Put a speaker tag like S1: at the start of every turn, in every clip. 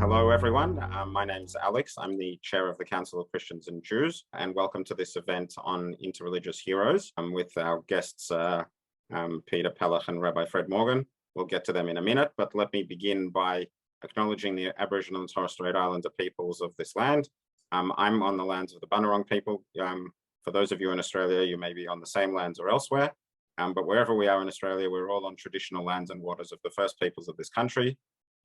S1: Hello, everyone. My name is Alex. I'm the chair of the Council of Christians and Jews, and welcome to this event on Interreligious Heroes with our guests, Peter Pellach and Rabbi Fred Morgan. We'll get to them in a minute, but let me begin by acknowledging the Aboriginal and Torres Strait Islander peoples of this land. I'm on the lands of the Bunurong people. For those of you in Australia, you may be on the same lands or elsewhere, but wherever we are in Australia, we're all on traditional lands and waters of the first peoples of this country.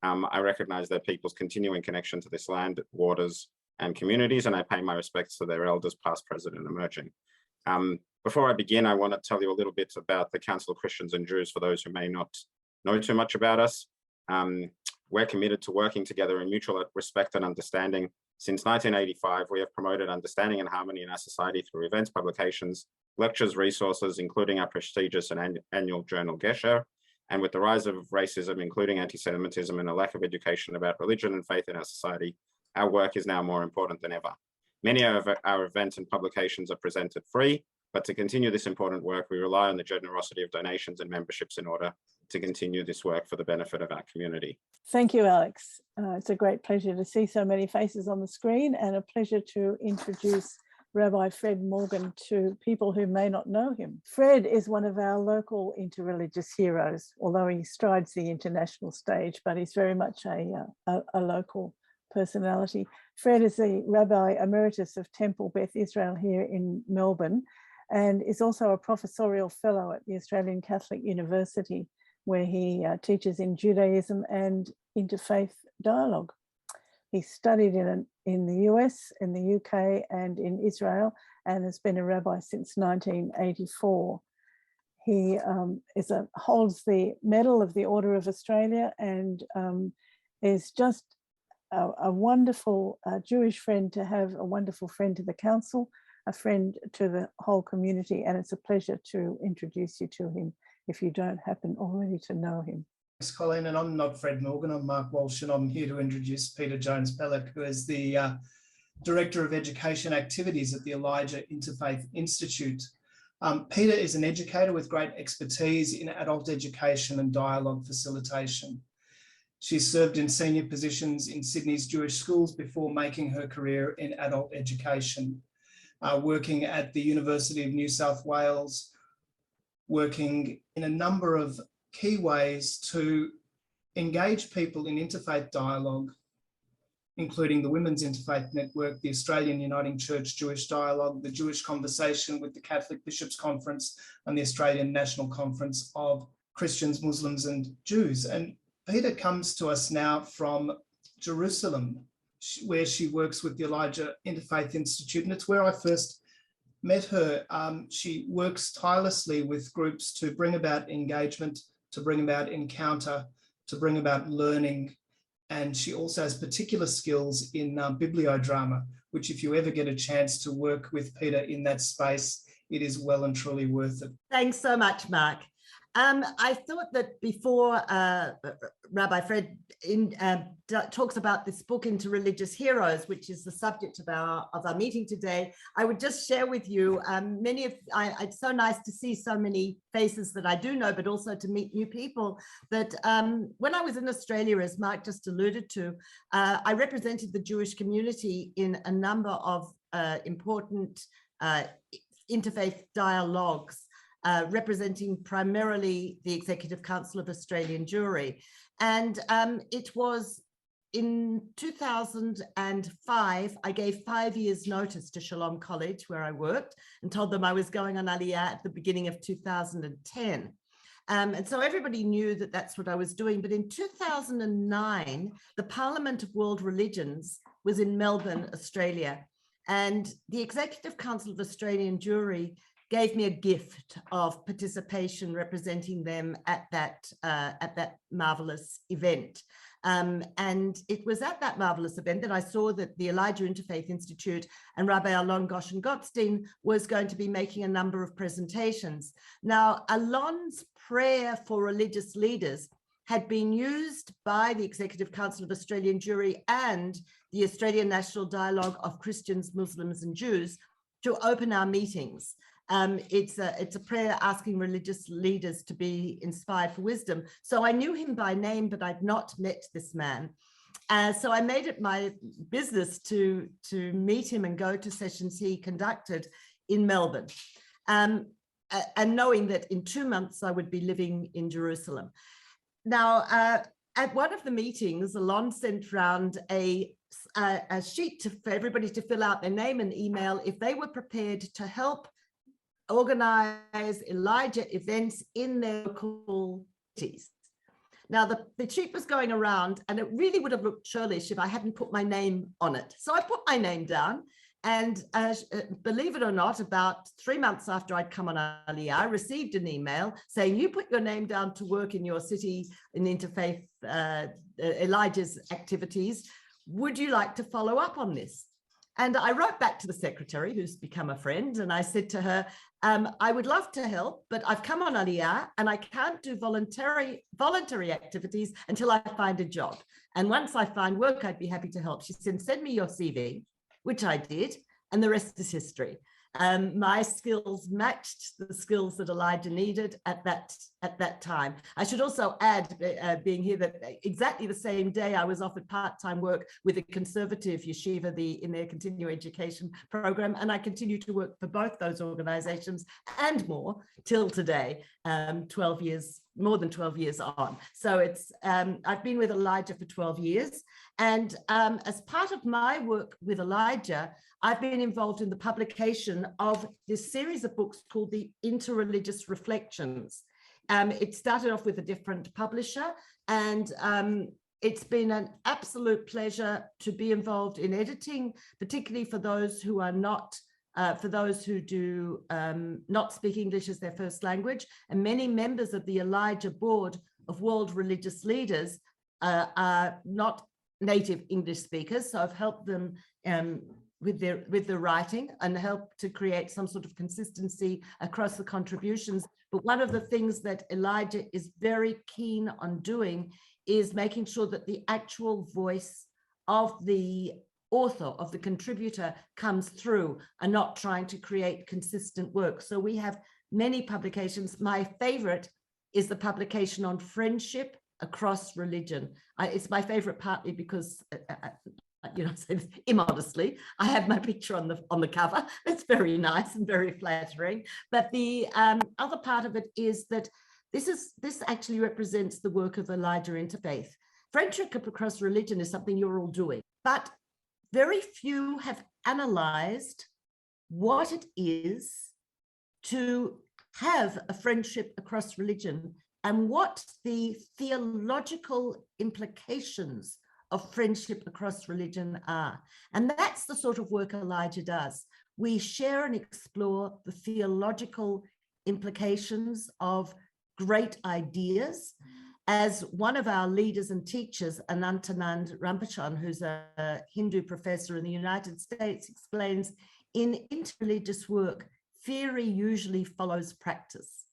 S1: I recognize their people's continuing connection to this land, waters, and communities, and I pay my respects to their elders, past, present, and emerging. Before I begin, I want to tell you a little bit about the Council of Christians and Jews for those who may not know too much about us. We're committed to working together in mutual respect and understanding. Since 1985, we have promoted understanding and harmony in our society through events, publications, lectures, resources, including our prestigious and annual journal, Gesher. And with the rise of racism, including anti-Semitism and a lack of education about religion and faith in our society, our work is now more important than ever. Many of our events and publications are presented free, but to continue this important work, we rely on the generosity of donations and memberships in order to continue this work for the benefit of our community.
S2: Thank you, Alex. It's a great pleasure to see so many faces on the screen and a pleasure to introduce Rabbi Fred Morgan to people who may not know him. Fred is one of our local interreligious heroes, although he strides the international stage, but he's very much a local personality. Fred is the Rabbi Emeritus of Temple Beth Israel here in Melbourne and is also a professorial fellow at the Australian Catholic University, where he teaches in Judaism and Interfaith Dialogue. He studied in the US, in the UK, and in Israel, and has been a rabbi since 1984. He holds the Medal of the Order of Australia and is just a wonderful Jewish friend to have, a wonderful friend to the council, a friend to the whole community, and it's a pleasure to introduce you to him if you don't happen already to know him.
S3: Thanks, Colleen, and I'm not Fred Morgan, I'm Mark Walsh, and I'm here to introduce Peter Jones Pelleck, who is the Director of Education Activities at the Elijah Interfaith Institute. Peter is an educator with great expertise in adult education and dialogue facilitation. She served in senior positions in Sydney's Jewish schools before making her career in adult education, working at the University of New South Wales, working in a number of key ways to engage people in interfaith dialogue, including the Women's Interfaith Network, the Australian Uniting Church Jewish Dialogue, the Jewish Conversation with the Catholic Bishops' Conference, and the Australian National Conference of Christians, Muslims, and Jews. And Peter comes to us now from Jerusalem, where she works with the Elijah Interfaith Institute, and it's where I first met her. She works tirelessly with groups to bring about engagement, to bring about encounter, to bring about learning. And she also has particular skills in bibliodrama, which if you ever get a chance to work with Peter in that space, it is well and truly worth it.
S4: Thanks so much, Mark. I thought that before Rabbi Fred talks about this book, Interreligious Heroes, which is the subject of our meeting today, I would just share with you it's so nice to see so many faces that I do know, but also to meet new people that when I was in Australia, as Mark just alluded to, I represented the Jewish community in a number of important interfaith dialogues, representing primarily the Executive Council of Australian Jewry. And it was in 2005, I gave 5 years notice to Shalom College where I worked and told them I was going on Aliyah at the beginning of 2010. And so everybody knew that that's what I was doing. But in 2009, the Parliament of World Religions was in Melbourne, Australia. And the Executive Council of Australian Jewry gave me a gift of participation representing them at that marvelous event. And it was at that marvelous event that I saw that the Elijah Interfaith Institute and Rabbi Alon Goshen-Gottstein was going to be making a number of presentations. Now, Alon's prayer for religious leaders had been used by the Executive Council of Australian Jewry and the Australian National Dialogue of Christians, Muslims and Jews to open our meetings. It's a prayer asking religious leaders to be inspired for wisdom. So I knew him by name, but I'd not met this man. So I made it my business to meet him and go to sessions he conducted in Melbourne, and knowing that in 2 months I would be living in Jerusalem. Now, at one of the meetings, Alon sent round a sheet for everybody to fill out their name and email if they were prepared to help organize Elijah events in their local cities. Now, the sheet was going around, and it really would have looked churlish if I hadn't put my name on it. So I put my name down, and believe it or not, about 3 months after I'd come on Aliyah, I received an email saying, you put your name down to work in your city in Interfaith Elijah's activities. Would you like to follow up on this? And I wrote back to the secretary, who's become a friend, and I said to her, I would love to help, but I've come on Aliyah and I can't do voluntary activities until I find a job. And once I find work, I'd be happy to help. She said, send me your CV, which I did, and the rest is history. My skills matched the skills that Elijah needed at that time. I should also add, being here, that exactly the same day I was offered part-time work with a conservative yeshiva in their continuing education program, and I continue to work for both those organizations and more till today, 12 years, more than 12 years on. So it's I've been with Elijah for 12 years, and as part of my work with Elijah, I've been involved in the publication of this series of books called the Interreligious Reflections. It started off with a different publisher, and it's been an absolute pleasure to be involved in editing, particularly for those who are not, for those who do not speak English as their first language. And many members of the Elijah Board of World Religious Leaders are not native English speakers, so I've helped them with the writing and help to create some sort of consistency across the contributions. But one of the things that Elijah is very keen on doing is making sure that the actual voice of the author, of the contributor, comes through, and not trying to create consistent work. So we have many publications. My favorite is the publication on friendship across religion. It's my favorite partly because you know, say this immodestly, I have my picture on the cover. It's very nice and very flattering. But the other part of it is that this actually represents the work of Elijah Interfaith. Friendship across religion is something you're all doing, but very few have analyzed what it is to have a friendship across religion and what the theological implications of friendship across religion are. And that's the sort of work Elijah does. We share and explore the theological implications of great ideas. As one of our leaders and teachers, Anantanand Rampachan, who's a Hindu professor in the United States, explains, in interreligious work, theory usually follows practice.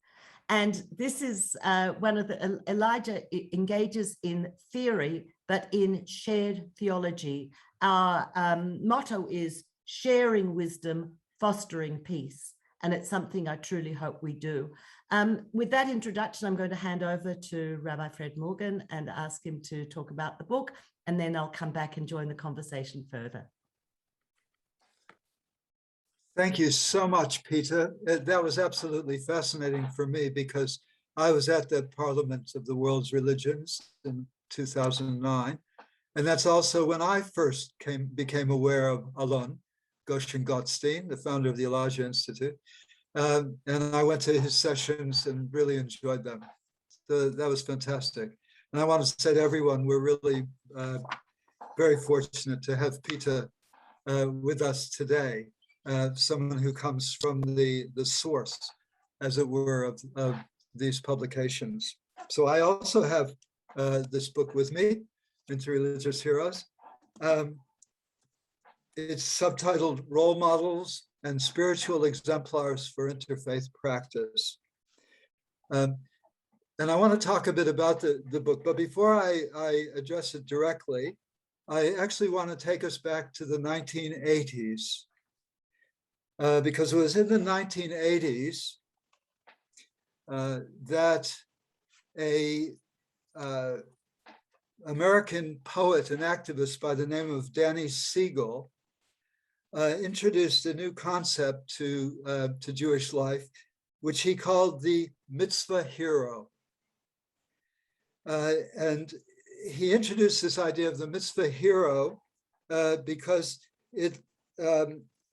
S4: And this is one of the, Elijah engages in theory, but in shared theology. Our motto is sharing wisdom, fostering peace. And it's something I truly hope we do. With that introduction, I'm going to hand over to Rabbi Fred Morgan and ask him to talk about the book, and then I'll come back and join the conversation further.
S5: Thank you so much, Peter. That was absolutely fascinating for me because I was at the Parliament of the World's Religions in 2009. And that's also when I first became aware of Alon Goshen-Gottstein, the founder of the Elijah Institute. And I went to his sessions and really enjoyed them. So that was fantastic. And I want to say to everyone, we're really very fortunate to have Peter with us today. Someone who comes from the source, as it were, of these publications. So I also have this book with me, Interreligious Heroes. It's subtitled Role Models and Spiritual Exemplars for Interfaith Practice. And I want to talk a bit about the book, but before I address it directly, I actually want to take us back to the 1980s. Because it was in the 1980s that a American poet and activist by the name of Danny Siegel introduced a new concept to Jewish life, which he called the Mitzvah Hero. And he introduced this idea of the Mitzvah Hero because it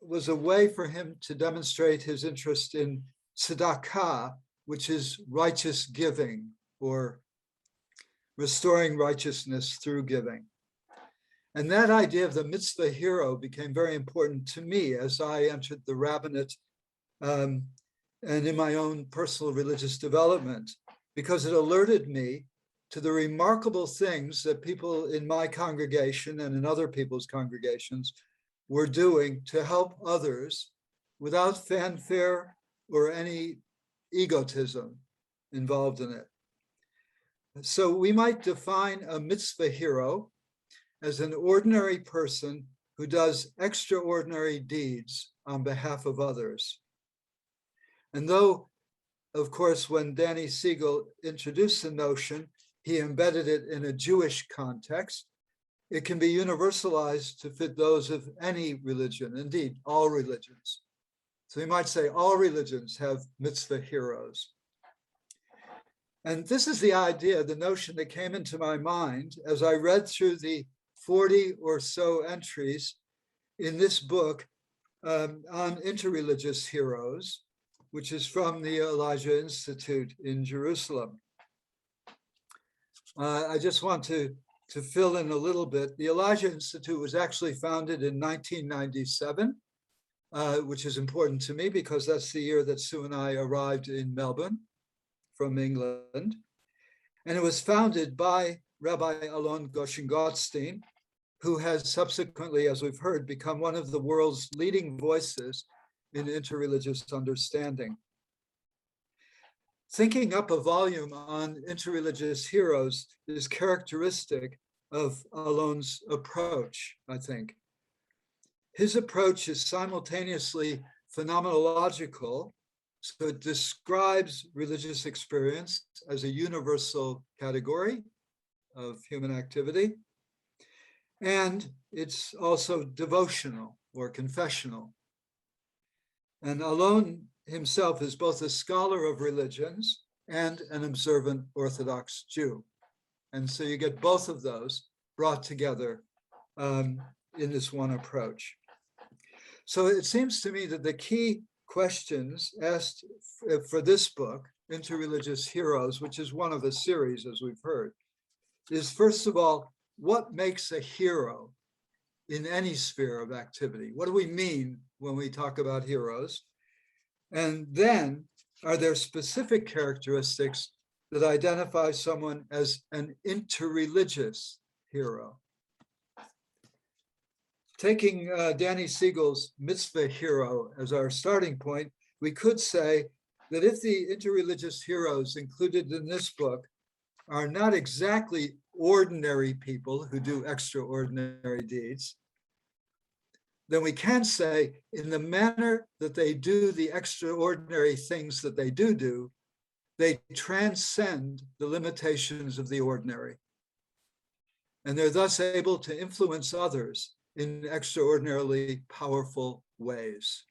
S5: was a way for him to demonstrate his interest in tzedakah, which is righteous giving or restoring righteousness through giving. And that idea of the Mitzvah Hero became very important to me as I entered the rabbinate and in my own personal religious development, because it alerted me to the remarkable things that people in my congregation and in other people's congregations were doing to help others without fanfare or any egotism involved in it. So we might define a mitzvah hero as an ordinary person who does extraordinary deeds on behalf of others. And though, of course, when Danny Siegel introduced the notion, he embedded it in a Jewish context, it can be universalized to fit those of any religion, indeed, all religions. So we might say all religions have mitzvah heroes. And this is the idea, the notion that came into my mind as I read through the 40 or so entries in this book on Interreligious Heroes, which is from the Elijah Institute in Jerusalem. I just want to fill in a little bit. The Elijah Institute was actually founded in 1997, which is important to me because that's the year that Sue and I arrived in Melbourne from England. And it was founded by Rabbi Alon Goshen-Gottstein, who has subsequently, as we've heard, become one of the world's leading voices in interreligious understanding. Thinking up a volume on interreligious heroes is characteristic of Alon's approach, I think. His approach is simultaneously phenomenological, so it describes religious experience as a universal category of human activity, and it's also devotional or confessional. And Alon himself is both a scholar of religions and an observant Orthodox Jew. And so you get both of those brought together in this one approach. So it seems to me that the key questions asked for this book, Interreligious Heroes, which is one of a series, as we've heard, is first of all, what makes a hero in any sphere of activity? What do we mean when we talk about heroes? And then, are there specific characteristics that identify someone as an interreligious hero? Taking Danny Siegel's Mitzvah Hero as our starting point, we could say that if the interreligious heroes included in this book are not exactly ordinary people who do extraordinary deeds, then we can say in the manner that they do the extraordinary things that they do, they transcend the limitations of the ordinary. And they're thus able to influence others in extraordinarily powerful ways.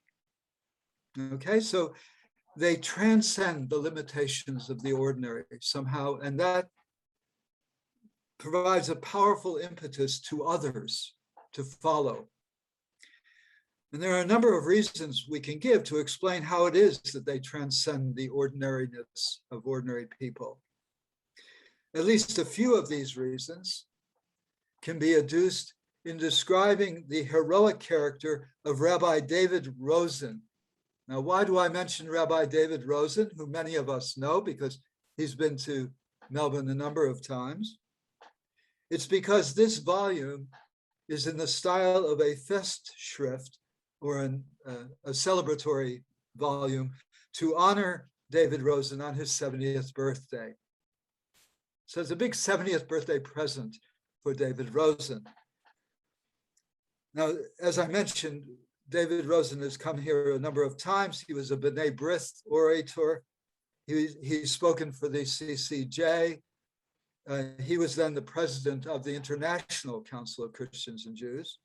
S5: Okay, so they transcend the limitations of the ordinary somehow, and that provides a powerful impetus to others to follow. And there are a number of reasons we can give to explain how it is that they transcend the ordinariness of ordinary people. At least a few of these reasons can be adduced in describing the heroic character of Rabbi David Rosen. Now, why do I mention Rabbi David Rosen, who many of us know because he's been to Melbourne a number of times? It's because this volume is in the style of a Festschrift, or a celebratory volume to honor David Rosen on his 70th birthday. So it's a big 70th birthday present for David Rosen. Now, as I mentioned, David Rosen has come here a number of times. He was a B'nai B'rith orator. He's spoken for the CCJ. He was then the president of the International Council of Christians and Jews.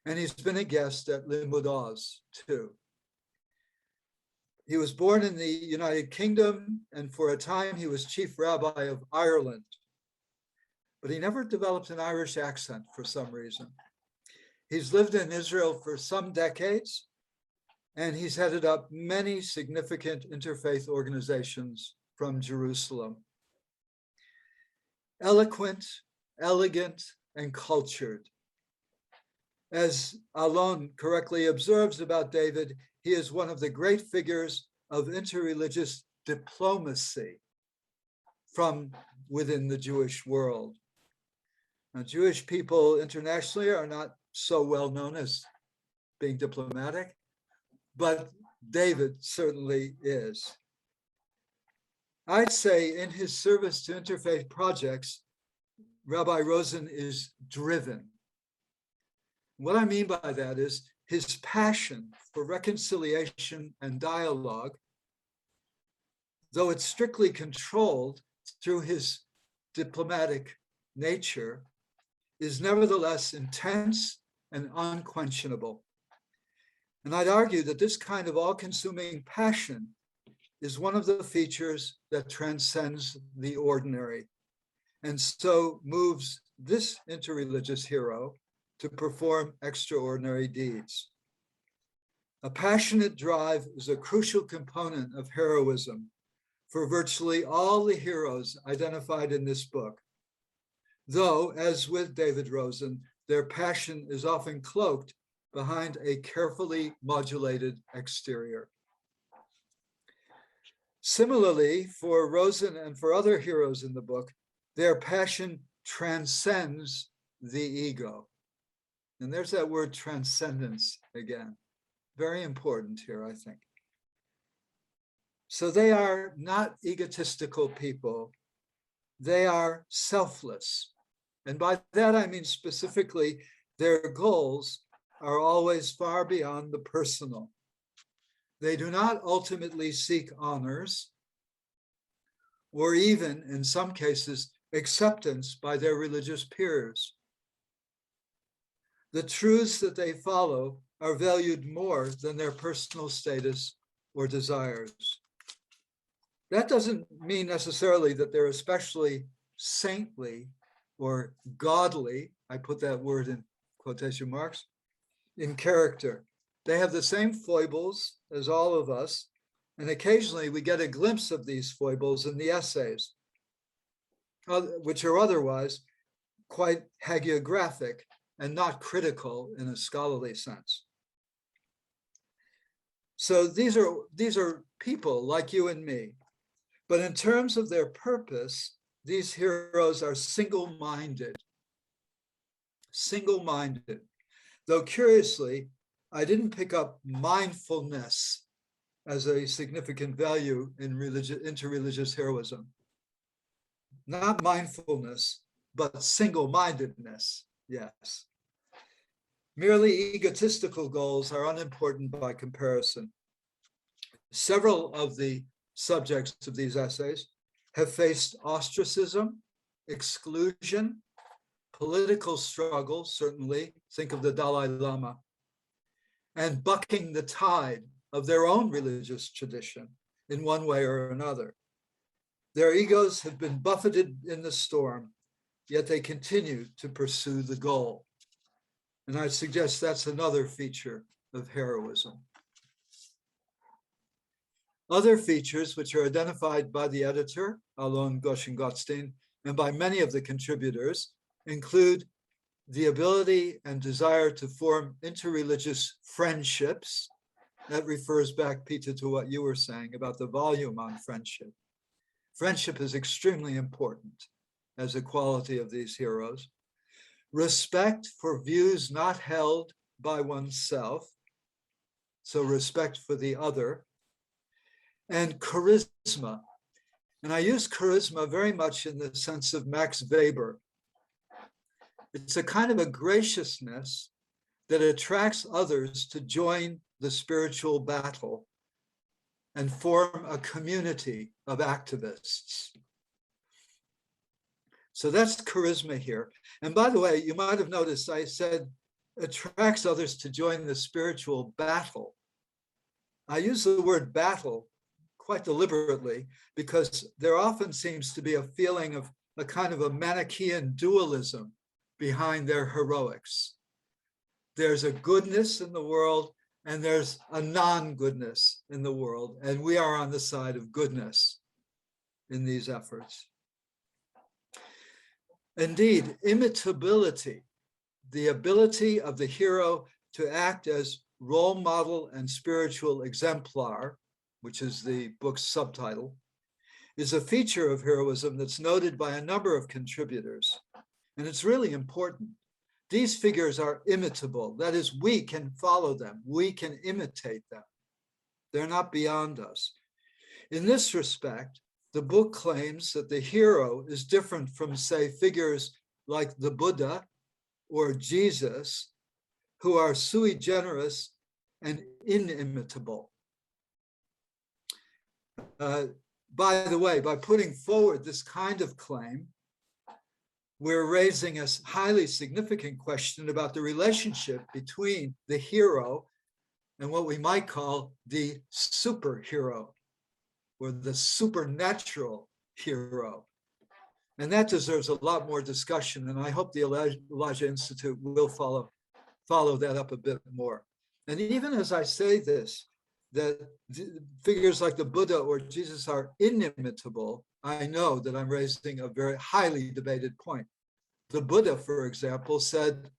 S5: And he's been a guest at Limud Oz too. He was born in the United Kingdom, and for a time he was chief rabbi of Ireland. But he never developed an Irish accent for some reason. He's lived in Israel for some decades, and he's headed up many significant interfaith organizations from Jerusalem. Eloquent, elegant, and cultured. As Alon correctly observes about David, he is one of the great figures of interreligious diplomacy from within the Jewish world. Now, Jewish people internationally are not so well known as being diplomatic, but David certainly is. I'd say in his service to interfaith projects, Rabbi Rosen is driven. What I mean by that is his passion for reconciliation and dialogue, though it's strictly controlled through his diplomatic nature, is nevertheless intense and unquenchable. And I'd argue that this kind of all-consuming passion is one of the features that transcends the ordinary, and so moves this interreligious hero to perform extraordinary deeds. A passionate drive is a crucial component of heroism for virtually all the heroes identified in this book, though, as with David Rosen, their passion is often cloaked behind a carefully modulated exterior. Similarly, for Rosen and for other heroes in the book, their passion transcends the ego. And there's that word transcendence again. Very important here, I think. So they are not egotistical people. They are selfless. And by that, I mean specifically, their goals are always far beyond the personal. They do not ultimately seek honors, or even, in some cases, acceptance by their religious peers. The truths that they follow are valued more than their personal status or desires. That doesn't mean necessarily that they're especially saintly or godly, I put that word in quotation marks, in character. They have the same foibles as all of us, and occasionally we get a glimpse of these foibles in the essays, which are otherwise quite hagiographic and not critical in a scholarly sense. So these are people like you and me, but in terms of their purpose, these heroes are single-minded. Single-minded. Though curiously, I didn't pick up mindfulness as a significant value in interreligious heroism. Not mindfulness, but single-mindedness, yes. Merely egotistical goals are unimportant by comparison. Several of the subjects of these essays have faced ostracism, exclusion, political struggle, certainly, think of the Dalai Lama, and bucking the tide of their own religious tradition in one way or another. Their egos have been buffeted in the storm, yet they continue to pursue the goal. And I suggest that's another feature of heroism. Other features which are identified by the editor, Alon Goshen-Gottstein, and by many of the contributors include the ability and desire to form interreligious friendships. That refers back, Peter, to what you were saying about the volume on friendship. Friendship is extremely important as a quality of these heroes. Respect for views not held by oneself, so respect for the other, and charisma. And I use charisma very much in the sense of Max Weber. It's a kind of a graciousness that attracts others to join the spiritual battle and form a community of activists. So that's charisma here. And by the way, you might have noticed I said attracts others to join the spiritual battle. I use the word battle quite deliberately because there often seems to be a feeling of a kind of a Manichaean dualism behind their heroics. There's a goodness in the world and there's a non-goodness in the world, and we are on the side of goodness in these efforts. Indeed, imitability, the ability of the hero to act as role model and spiritual exemplar, which is the book's subtitle, is a feature of heroism that's noted by a number of contributors. And it's really important. These figures are imitable. That is, we can follow them. We can imitate them. They're not beyond us. In this respect, the book claims that the hero is different from, say, figures like the Buddha or Jesus, who are sui generis and inimitable. By the way, by putting forward this kind of claim, we're raising a highly significant question about the relationship between the hero and what we might call the superhero or the supernatural hero. And that deserves a lot more discussion, and I hope the Elijah Institute will follow that up a bit more. And even as I say this, that figures like the Buddha or Jesus are inimitable, I know that I'm raising a very highly debated point. The Buddha, for example, said,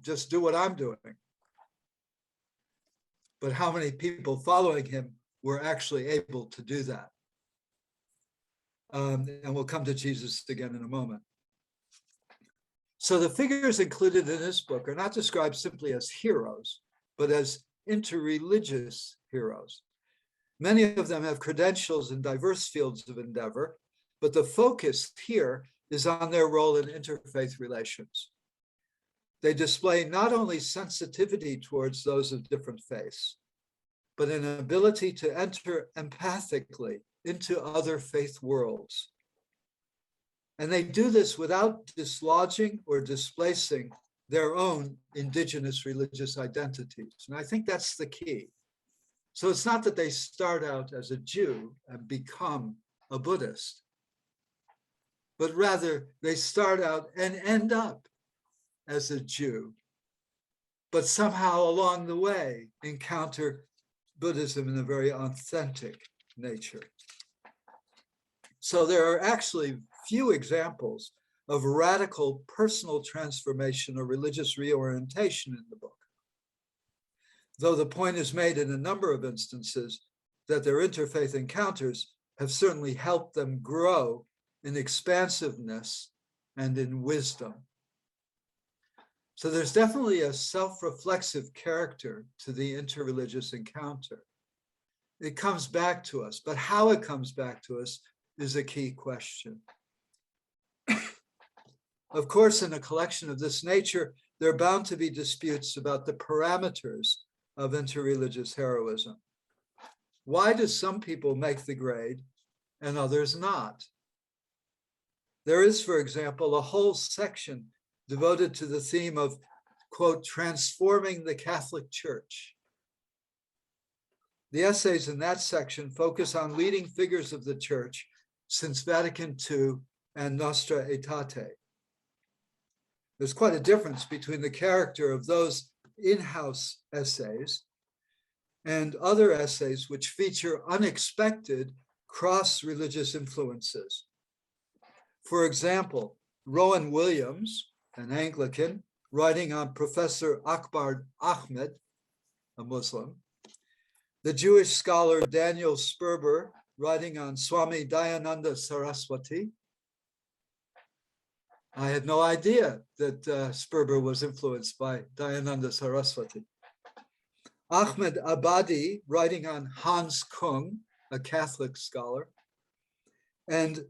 S5: just do what I'm doing. But how many people following him were actually able to do that? And we'll come to Jesus again in a moment. So the figures included in this book are not described simply as heroes, but as interreligious heroes. Many of them have credentials in diverse fields of endeavor, but the focus here is on their role in interfaith relations. They display not only sensitivity towards those of different faiths, but an ability to enter empathically into other faith worlds. And they do this without dislodging or displacing their own indigenous religious identities. And I think that's the key. So it's not that they start out as a Jew and become a Buddhist, but rather they start out and end up as a Jew, but somehow along the way encounter Buddhism in a very authentic nature. So there are actually few examples of radical personal transformation or religious reorientation in the book, though the point is made in a number of instances that their interfaith encounters have certainly helped them grow in expansiveness and in wisdom. So there's definitely a self-reflexive character to the interreligious encounter. It comes back to us, but how it comes back to us is a key question. Of course, in a collection of this nature, there are bound to be disputes about the parameters of interreligious heroism. Why do some people make the grade and others not? There is, for example, a whole section devoted to the theme of, quote, transforming the Catholic Church. The essays in that section focus on leading figures of the Church since Vatican II and Nostra Aetate. There's quite a difference between the character of those in-house essays and other essays which feature unexpected cross-religious influences. For example, Rowan Williams, an Anglican, writing on Professor Akbar Ahmed, a Muslim, the Jewish scholar Daniel Sperber, writing on Swami Dayananda Saraswati. I had no idea that Sperber was influenced by Dayananda Saraswati. Ahmed Abadi, writing on Hans Kung, a Catholic scholar, and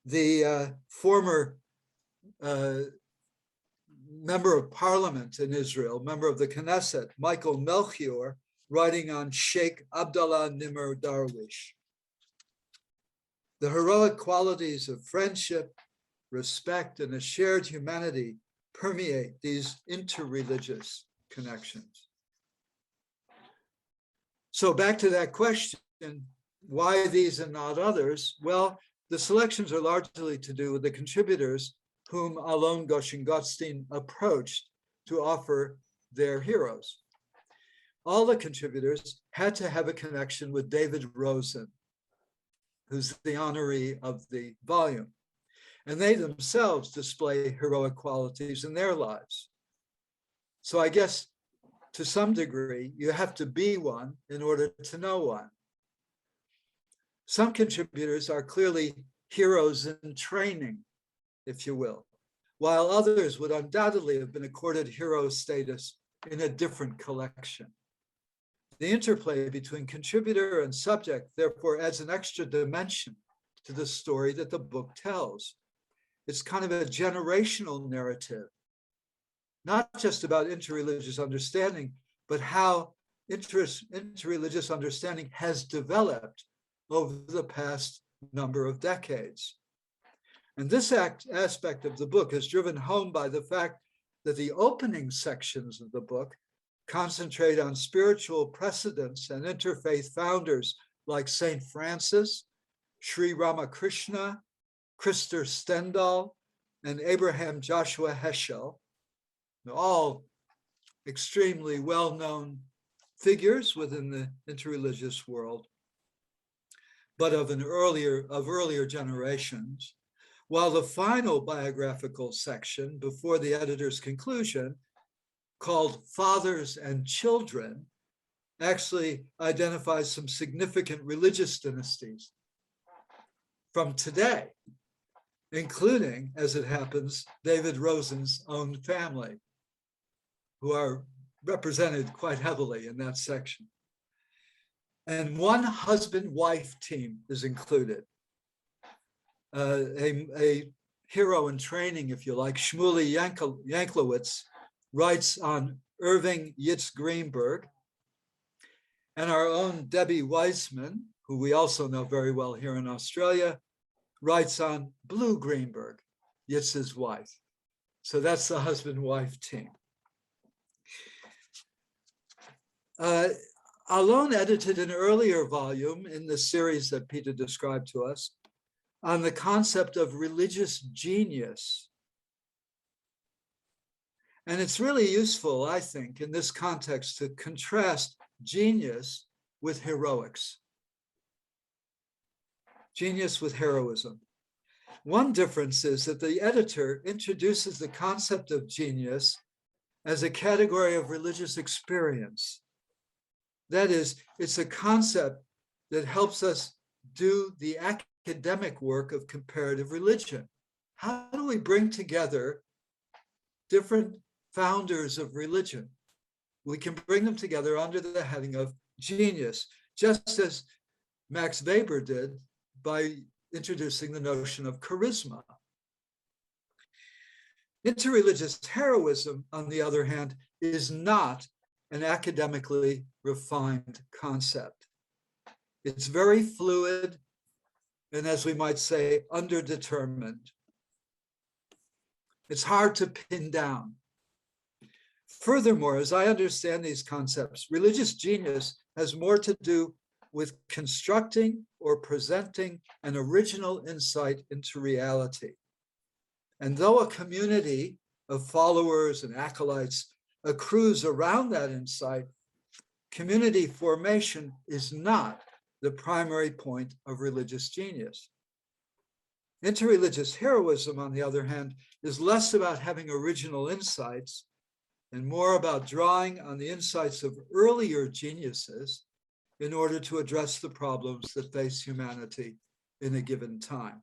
S5: the former member of parliament in Israel, member of the Knesset, Michael Melchior, writing on Sheikh Abdallah Nimr Darwish. The heroic qualities of friendship, respect, and a shared humanity permeate these interreligious connections. So back to that question, why these and not others? Well, the selections are largely to do with the contributors whom Alon Goshen-Gottstein approached to offer their heroes. All the contributors had to have a connection with David Rosen, who's the honoree of the volume. And they themselves display heroic qualities in their lives. So I guess to some degree, you have to be one in order to know one. Some contributors are clearly heroes in training, if you will, while others would undoubtedly have been accorded hero status in a different collection. The interplay between contributor and subject, therefore, adds an extra dimension to the story that the book tells. It's kind of a generational narrative, not just about interreligious understanding, but how interreligious understanding has developed over the past number of decades. And this aspect of the book is driven home by the fact that the opening sections of the book concentrate on spiritual precedents and interfaith founders like St. Francis, Sri Ramakrishna, Krister Stendhal, and Abraham Joshua Heschel, all extremely well-known figures within the interreligious world, but of earlier generations, while the final biographical section before the editor's conclusion, called Fathers and Children, actually identifies some significant religious dynasties from today, including, as it happens, David Rosen's own family, who are represented quite heavily in that section. And one husband-wife team is included. A hero in training, if you like, Shmuley Yanklowitz, writes on Irving Yitz Greenberg, and our own Debbie Weissman, who we also know very well here in Australia, writes on Blue Greenberg, Yitz's wife. So that's the husband-wife team. Alon edited an earlier volume in the series that Peter described to us on the concept of religious genius. And it's really useful, I think, in this context to contrast genius with heroics. Genius with heroism. One difference is that the editor introduces the concept of genius as a category of religious experience. That is, it's a concept that helps us do the academic work of comparative religion. How do we bring together different founders of religion? We can bring them together under the heading of genius, just as Max Weber did by introducing the notion of charisma. Interreligious heroism, on the other hand, is not an academically refined concept. It's very fluid and, as we might say, underdetermined. It's hard to pin down. Furthermore, as I understand these concepts, religious genius has more to do with constructing or presenting an original insight into reality. And though a community of followers and acolytes accrues around that insight, community formation is not the primary point of religious genius. Interreligious heroism, on the other hand, is less about having original insights and more about drawing on the insights of earlier geniuses in order to address the problems that face humanity in a given time.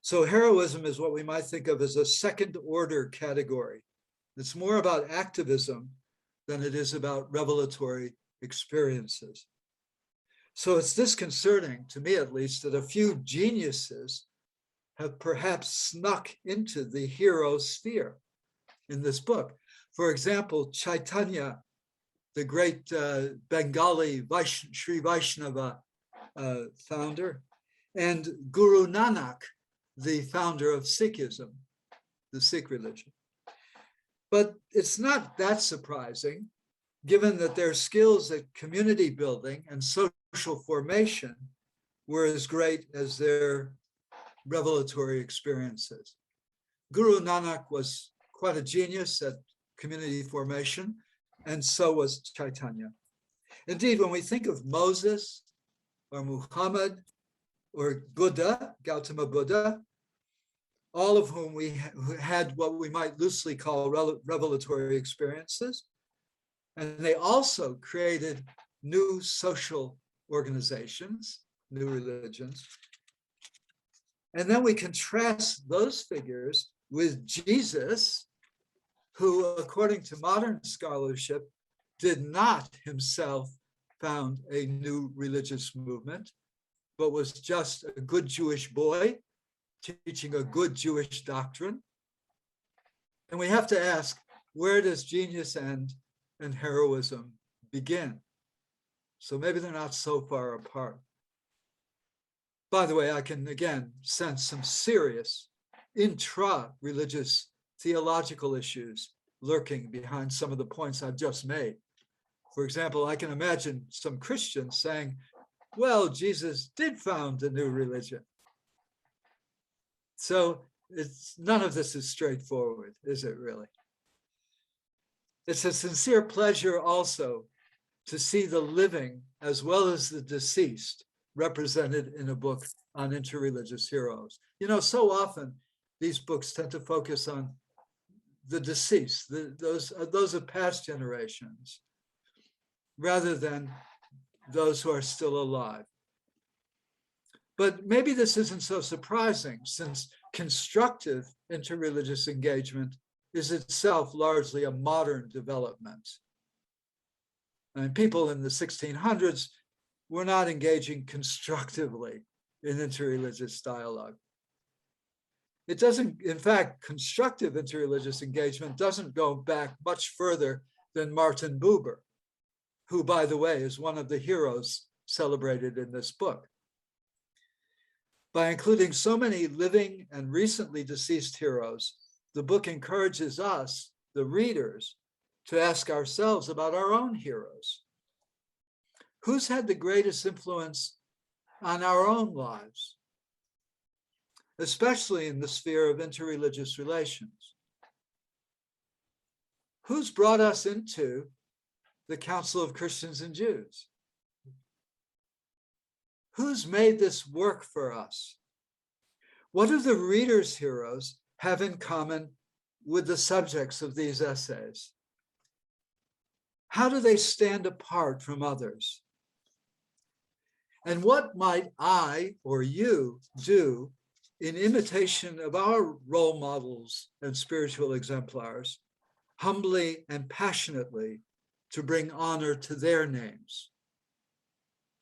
S5: So heroism is what we might think of as a second-order category. It's more about activism than it is about revelatory experiences. So it's disconcerting, to me at least, that a few geniuses have perhaps snuck into the hero sphere in this book. For example, Chaitanya, the great Bengali Sri Vaishnava founder, and Guru Nanak, the founder of Sikhism, the Sikh religion. But it's not that surprising, given that their skills at community building and social formation were as great as their revelatory experiences. Guru Nanak was quite a genius at community formation, and so was Chaitanya. Indeed, when we think of Moses or Muhammad or Buddha, Gautama Buddha, all of whom had what we might loosely call revelatory experiences, and they also created new social organizations, new religions. And then we contrast those figures with Jesus, who, according to modern scholarship, did not himself found a new religious movement, but was just a good Jewish boy teaching a good Jewish doctrine. And we have to ask, where does genius end and heroism begin? So maybe they're not so far apart. By the way, I can again sense some serious intra-religious theological issues lurking behind some of the points I've just made. For example, I can imagine some Christians saying, well, Jesus did found a new religion. So none of this is straightforward, is it really? It's a sincere pleasure also to see the living as well as the deceased represented in a book on interreligious heroes. You know, so often these books tend to focus on the deceased, those of past generations, rather than those who are still alive. But maybe this isn't so surprising, since constructive interreligious engagement is itself largely a modern development. And people in the 1600s were not engaging constructively in interreligious dialogue. It doesn't, in fact, constructive interreligious engagement doesn't go back much further than Martin Buber, who, by the way, is one of the heroes celebrated in this book. By including so many living and recently deceased heroes, the book encourages us, the readers, to ask ourselves about our own heroes. Who's had the greatest influence on our own lives, especially in the sphere of interreligious relations? Who's brought us into the Council of Christians and Jews? Who's made this work for us? What do the readers' heroes have in common with the subjects of these essays? How do they stand apart from others? And what might I or you do in imitation of our role models and spiritual exemplars, humbly and passionately, to bring honor to their names?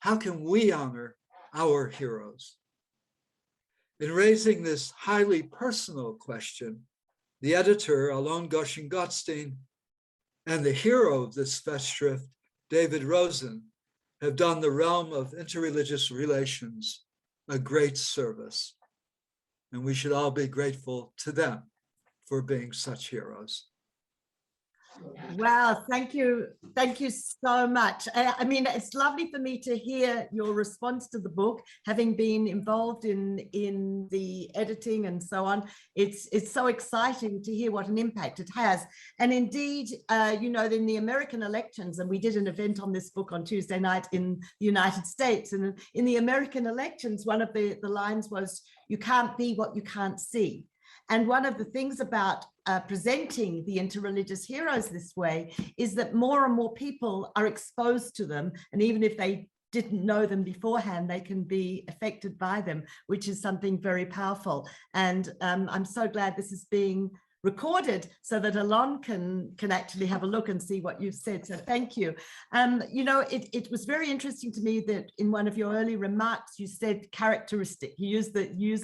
S5: How can we honor our heroes? In raising this highly personal question, the editor, Alon Goshen-Gottstein, and the hero of this festschrift, David Rosen, have done the realm of interreligious relations a great service. And we should all be grateful to them for being such heroes.
S4: Wow, thank you. Thank you so much. I mean, it's lovely for me to hear your response to the book, having been involved in the editing and so on. It's so exciting to hear what an impact it has. And indeed, you know, in the American elections, and we did an event on this book on Tuesday night in the United States, and in the American elections, one of the lines was, "You can't be what you can't see." And one of the things about presenting the interreligious heroes this way is that more and more people are exposed to them. And even if they didn't know them beforehand, they can be affected by them, which is something very powerful. And I'm so glad this is being recorded so that Alon can actually have a look and see what you've said. So thank you. You know, it was very interesting to me that in one of your early remarks, you said characteristic. You used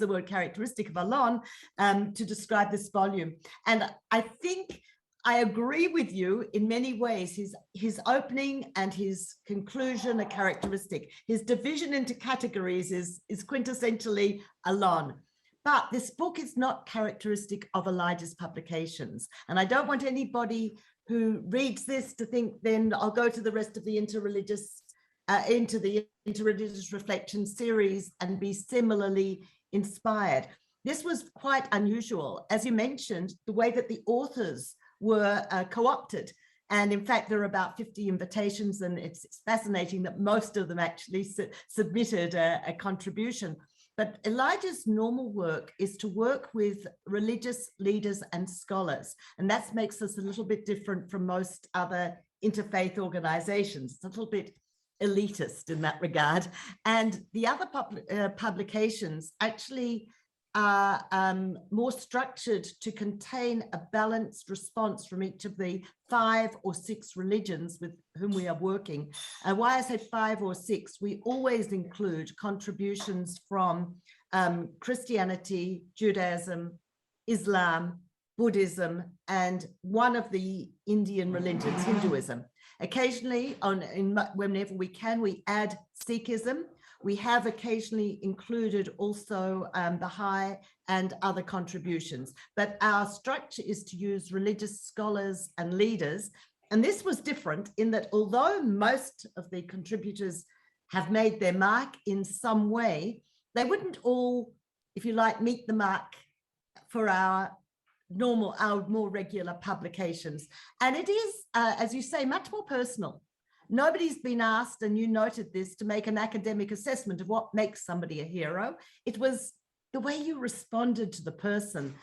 S4: the word characteristic of Alon to describe this volume. And I think I agree with you in many ways. His opening and his conclusion are characteristic. His division into categories is quintessentially Alon. But this book is not characteristic of Elijah's publications. And I don't want anybody who reads this to think, then I'll go to the rest of the interreligious reflection series and be similarly inspired. This was quite unusual. As you mentioned, the way that the authors were co-opted. And in fact, there are about 50 invitations, and it's fascinating that most of them actually submitted a contribution. But Elijah's normal work is to work with religious leaders and scholars. And that makes us a little bit different from most other interfaith organizations. It's a little bit elitist in that regard. And the other publications actually are more structured to contain a balanced response from each of the 5 or 6 religions with whom we are working. Why I say 5 or 6, we always include contributions from Christianity, Judaism, Islam, Buddhism, and one of the Indian religions, Hinduism. Occasionally, whenever we can, we add Sikhism. We have occasionally included also Baha'i and other contributions, but our structure is to use religious scholars and leaders. And this was different in that although most of the contributors have made their mark in some way, they wouldn't all, if you like, meet the mark for our more regular publications. And it is, as you say, much more personal. Nobody's been asked, and you noted this, to make an academic assessment of what makes somebody a hero. It was the way you responded to the person.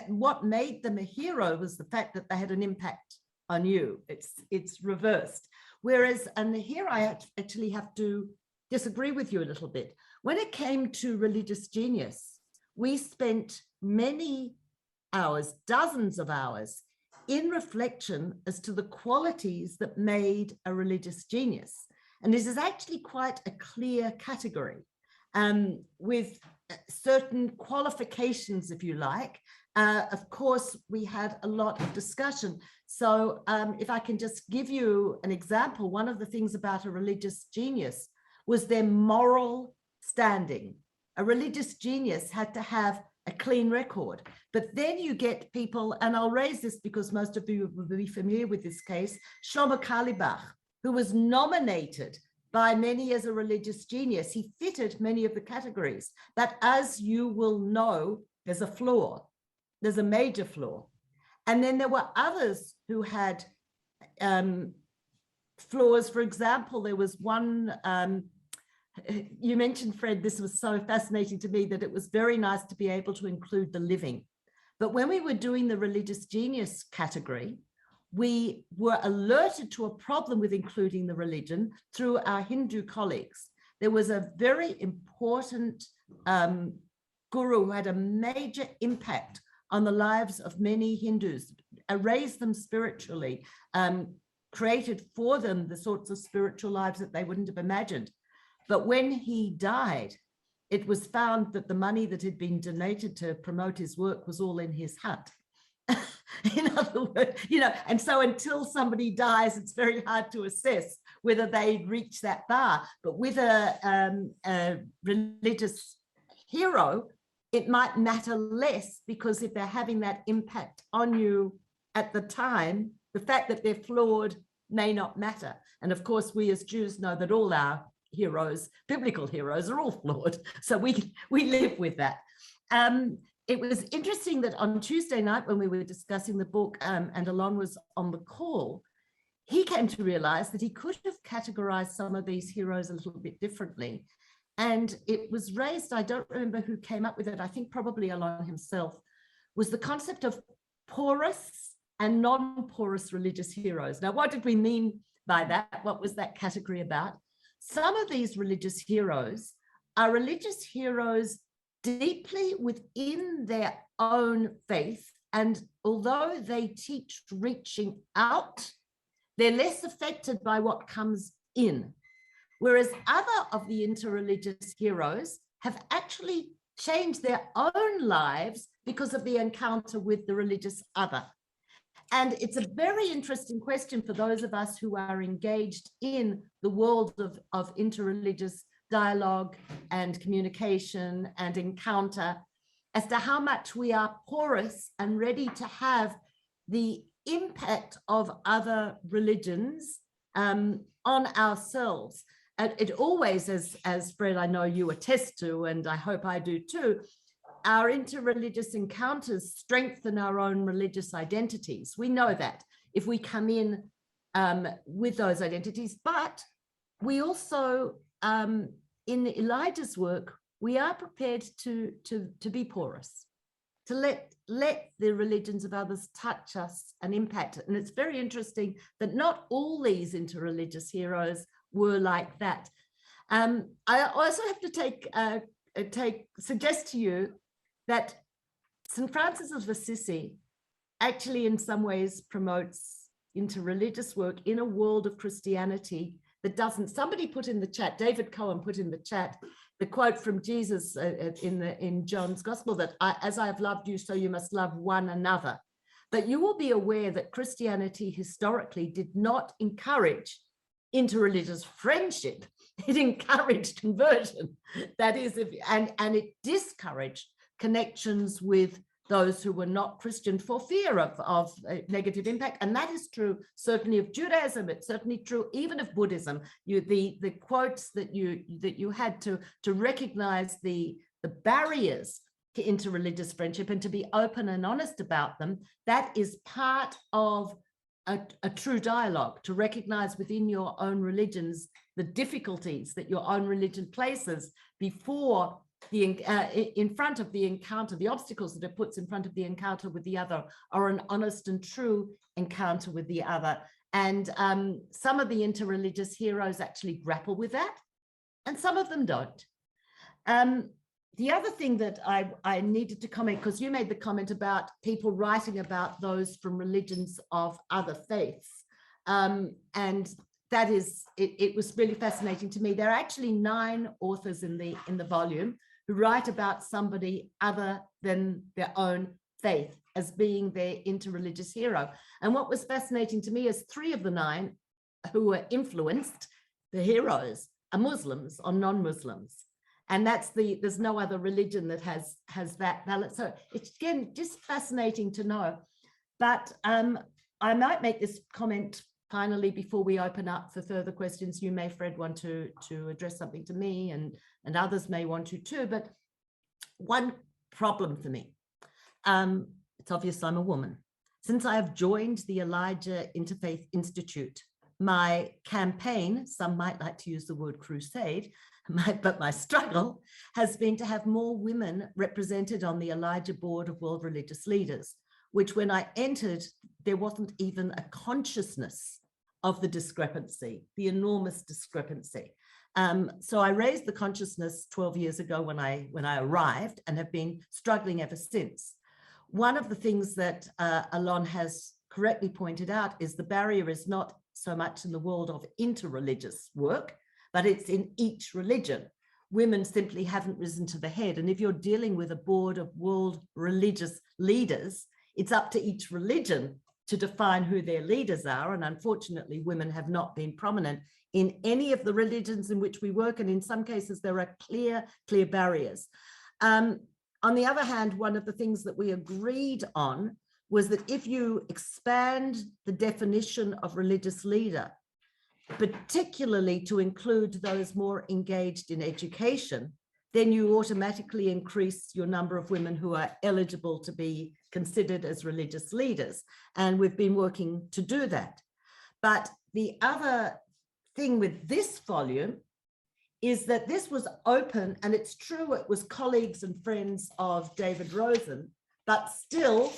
S4: What made them a hero was the fact that they had an impact on you. It's reversed. Whereas, and here I actually have to disagree with you a little bit. When it came to religious genius, we spent many hours, dozens of hours, in reflection as to the qualities that made a religious genius. And this is actually quite a clear category with certain qualifications, if you like. Of course, we had a lot of discussion. So if I can just give you an example, one of the things about a religious genius was their moral standing. A religious genius had to have a clean record. But then you get people, and I'll raise this because most of you will be familiar with this case, Shlomo Carlebach, who was nominated by many as a religious genius. He fitted many of the categories, but as you will know, there's a flaw. There's a major flaw. And then there were others who had flaws. For example, there was one, you mentioned, Fred, this was so fascinating to me that it was very nice to be able to include the living. But when we were doing the religious genius category, we were alerted to a problem with including the religion through our Hindu colleagues. There was a very important guru who had a major impact on the lives of many Hindus, raised them spiritually, created for them the sorts of spiritual lives that they wouldn't have imagined. But when he died, it was found that the money that had been donated to promote his work was all in his hut. In other words, and so until somebody dies, it's very hard to assess whether they reach that bar. But with a religious hero, it might matter less, because if they're having that impact on you at the time, the fact that they're flawed may not matter. And of course, we as Jews know that all our heroes, biblical heroes, are all flawed. So we live with that. It was interesting that on Tuesday night when we were discussing the book and Alon was on the call, he came to realize that he could have categorized some of these heroes a little bit differently. And it was raised, I don't remember who came up with it, I think probably Alon himself, was the concept of porous and non-porous religious heroes. Now, what did we mean by that? What was that category about? Some of these religious heroes are religious heroes deeply within their own faith. And although they teach reaching out, they're less affected by what comes in. Whereas other of the interreligious heroes have actually changed their own lives because of the encounter with the religious other. And it's a very interesting question for those of us who are engaged in the world of interreligious dialogue and communication and encounter. as to how much we are porous and ready to have the impact of other religions on ourselves. And it always, as Fred, I know you attest to, and I hope I do too, our interreligious encounters strengthen our own religious identities. We know that if we come in with those identities, but we also, in Elijah's work, we are prepared to be porous, to let the religions of others touch us and impact it. And it's very interesting that not all these interreligious heroes were like that. I also have to suggest to you that St. Francis of Assisi actually in some ways promotes interreligious work in a world of Christianity that doesn't. Somebody put in the chat, David Cohen put in the chat, the quote from Jesus in John's Gospel that as I have loved you, so you must love one another. But you will be aware that Christianity historically did not encourage interreligious friendship. It encouraged conversion. That is, and it discouraged connections with those who were not Christian for fear of negative impact. And that is true certainly of Judaism. It's certainly true even of Buddhism. The quotes that you had to recognize the barriers to interreligious friendship and to be open and honest about them, that is part of a true dialogue, to recognize within your own religions the difficulties that your own religion places before in front of the encounter. The obstacles that it puts in front of the encounter with the other are an honest and true encounter with the other. And some of the interreligious heroes actually grapple with that, and some of them don't. The other thing that I needed to comment, because you made the comment about people writing about those from religions of other faiths, and that is, it was really fascinating to me. There are actually 9 authors in the volume who write about somebody other than their own faith as being their interreligious hero. And what was fascinating to me is 3 of the 9 who were influenced, the heroes, are Muslims or non-Muslims. And there's no other religion that has that balance. So it's, again, just fascinating to know. But I might make this comment finally before we open up for further questions. You may, Fred, want to address something to me, and others may want to too. But one problem for me, it's obvious I'm a woman. Since I have joined the Elijah Interfaith Institute, my campaign, some might like to use the word crusade, but my struggle has been to have more women represented on the Elijah board of world religious leaders, which when I entered, there wasn't even a consciousness of the discrepancy, the enormous discrepancy. So I raised the consciousness 12 years ago when I arrived, and have been struggling ever since. One of the things that Alon has correctly pointed out is the barrier is not so much in the world of interreligious work, but it's in each religion. Women simply haven't risen to the head. And if you're dealing with a board of world religious leaders, it's up to each religion to define who their leaders are. And unfortunately, women have not been prominent in any of the religions in which we work. And in some cases, there are clear barriers. On the other hand, one of the things that we agreed on was that if you expand the definition of religious leader, particularly to include those more engaged in education, then you automatically increase your number of women who are eligible to be considered as religious leaders. And we've been working to do that. But the other thing with this volume is that this was open, and it's true, it was colleagues and friends of David Rosen, but still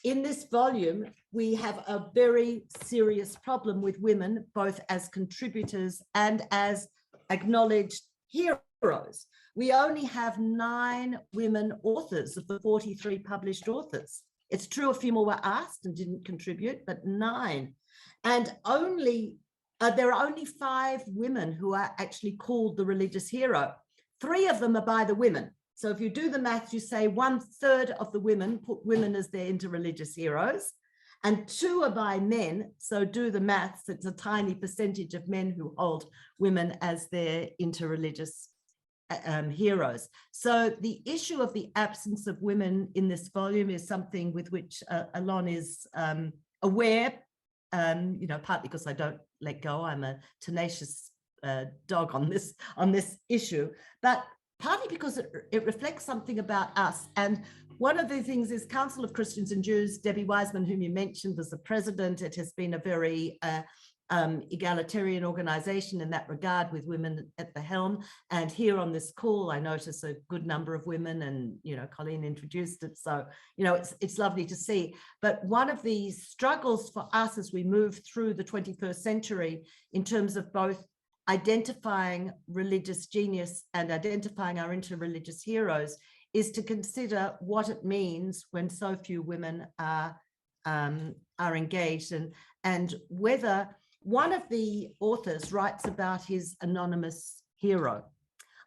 S4: in this volume, we have a very serious problem with women, both as contributors and as acknowledged heroes. We only have 9 women authors of the 43 published authors. It's true a few more were asked and didn't contribute, but 9. And there are only 5 women who are actually called the religious hero. 3 of them are by the women. So if you do the math, you say 1/3 of the women put women as their interreligious heroes, and 2 are by men. So do the maths, it's a tiny percentage of men who hold women as their interreligious heroes. So the issue of the absence of women in this volume is something with which Alon is aware, partly because I don't let go. I'm a tenacious dog on this issue, but partly because it reflects something about us. And one of the things is Council of Christians and Jews, Debbie Wiseman, whom you mentioned, was the president. It has been a very egalitarian organization in that regard, with women at the helm. And here on this call, I notice a good number of women, and Colleen introduced it, so it's lovely to see. But one of the struggles for us as we move through the 21st century, in terms of both identifying religious genius and identifying our interreligious heroes, is to consider what it means when so few women are engaged, and whether one of the authors writes about his anonymous hero.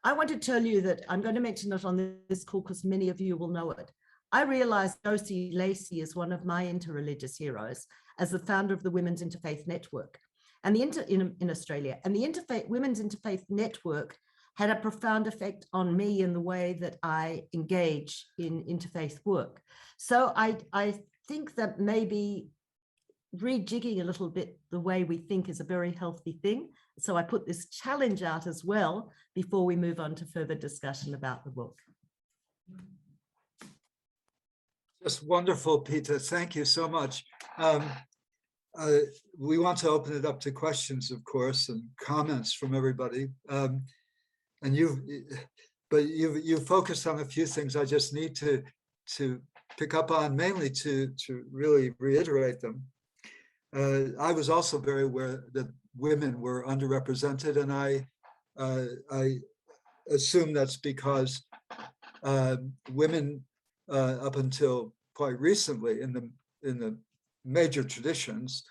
S4: I want to tell you that I'm going to mention it on this call because many of you will know it. I realized Josie Lacey is one of my interreligious heroes as the founder of the Women's Interfaith Network and in Australia. And the Women's Interfaith Network had a profound effect on me in the way that I engage in interfaith work. So I think that maybe rejigging a little bit the way we think is a very healthy thing. So I put this challenge out as well before we move on to further discussion about the book.
S5: Just wonderful, Peter. Thank you so much. We want to open it up to questions, of course, and comments from everybody. And you've focused on a few things I just need to pick up on, mainly to really reiterate them. I was also very aware that women were underrepresented, and I assume that's because women up until quite recently in the major traditions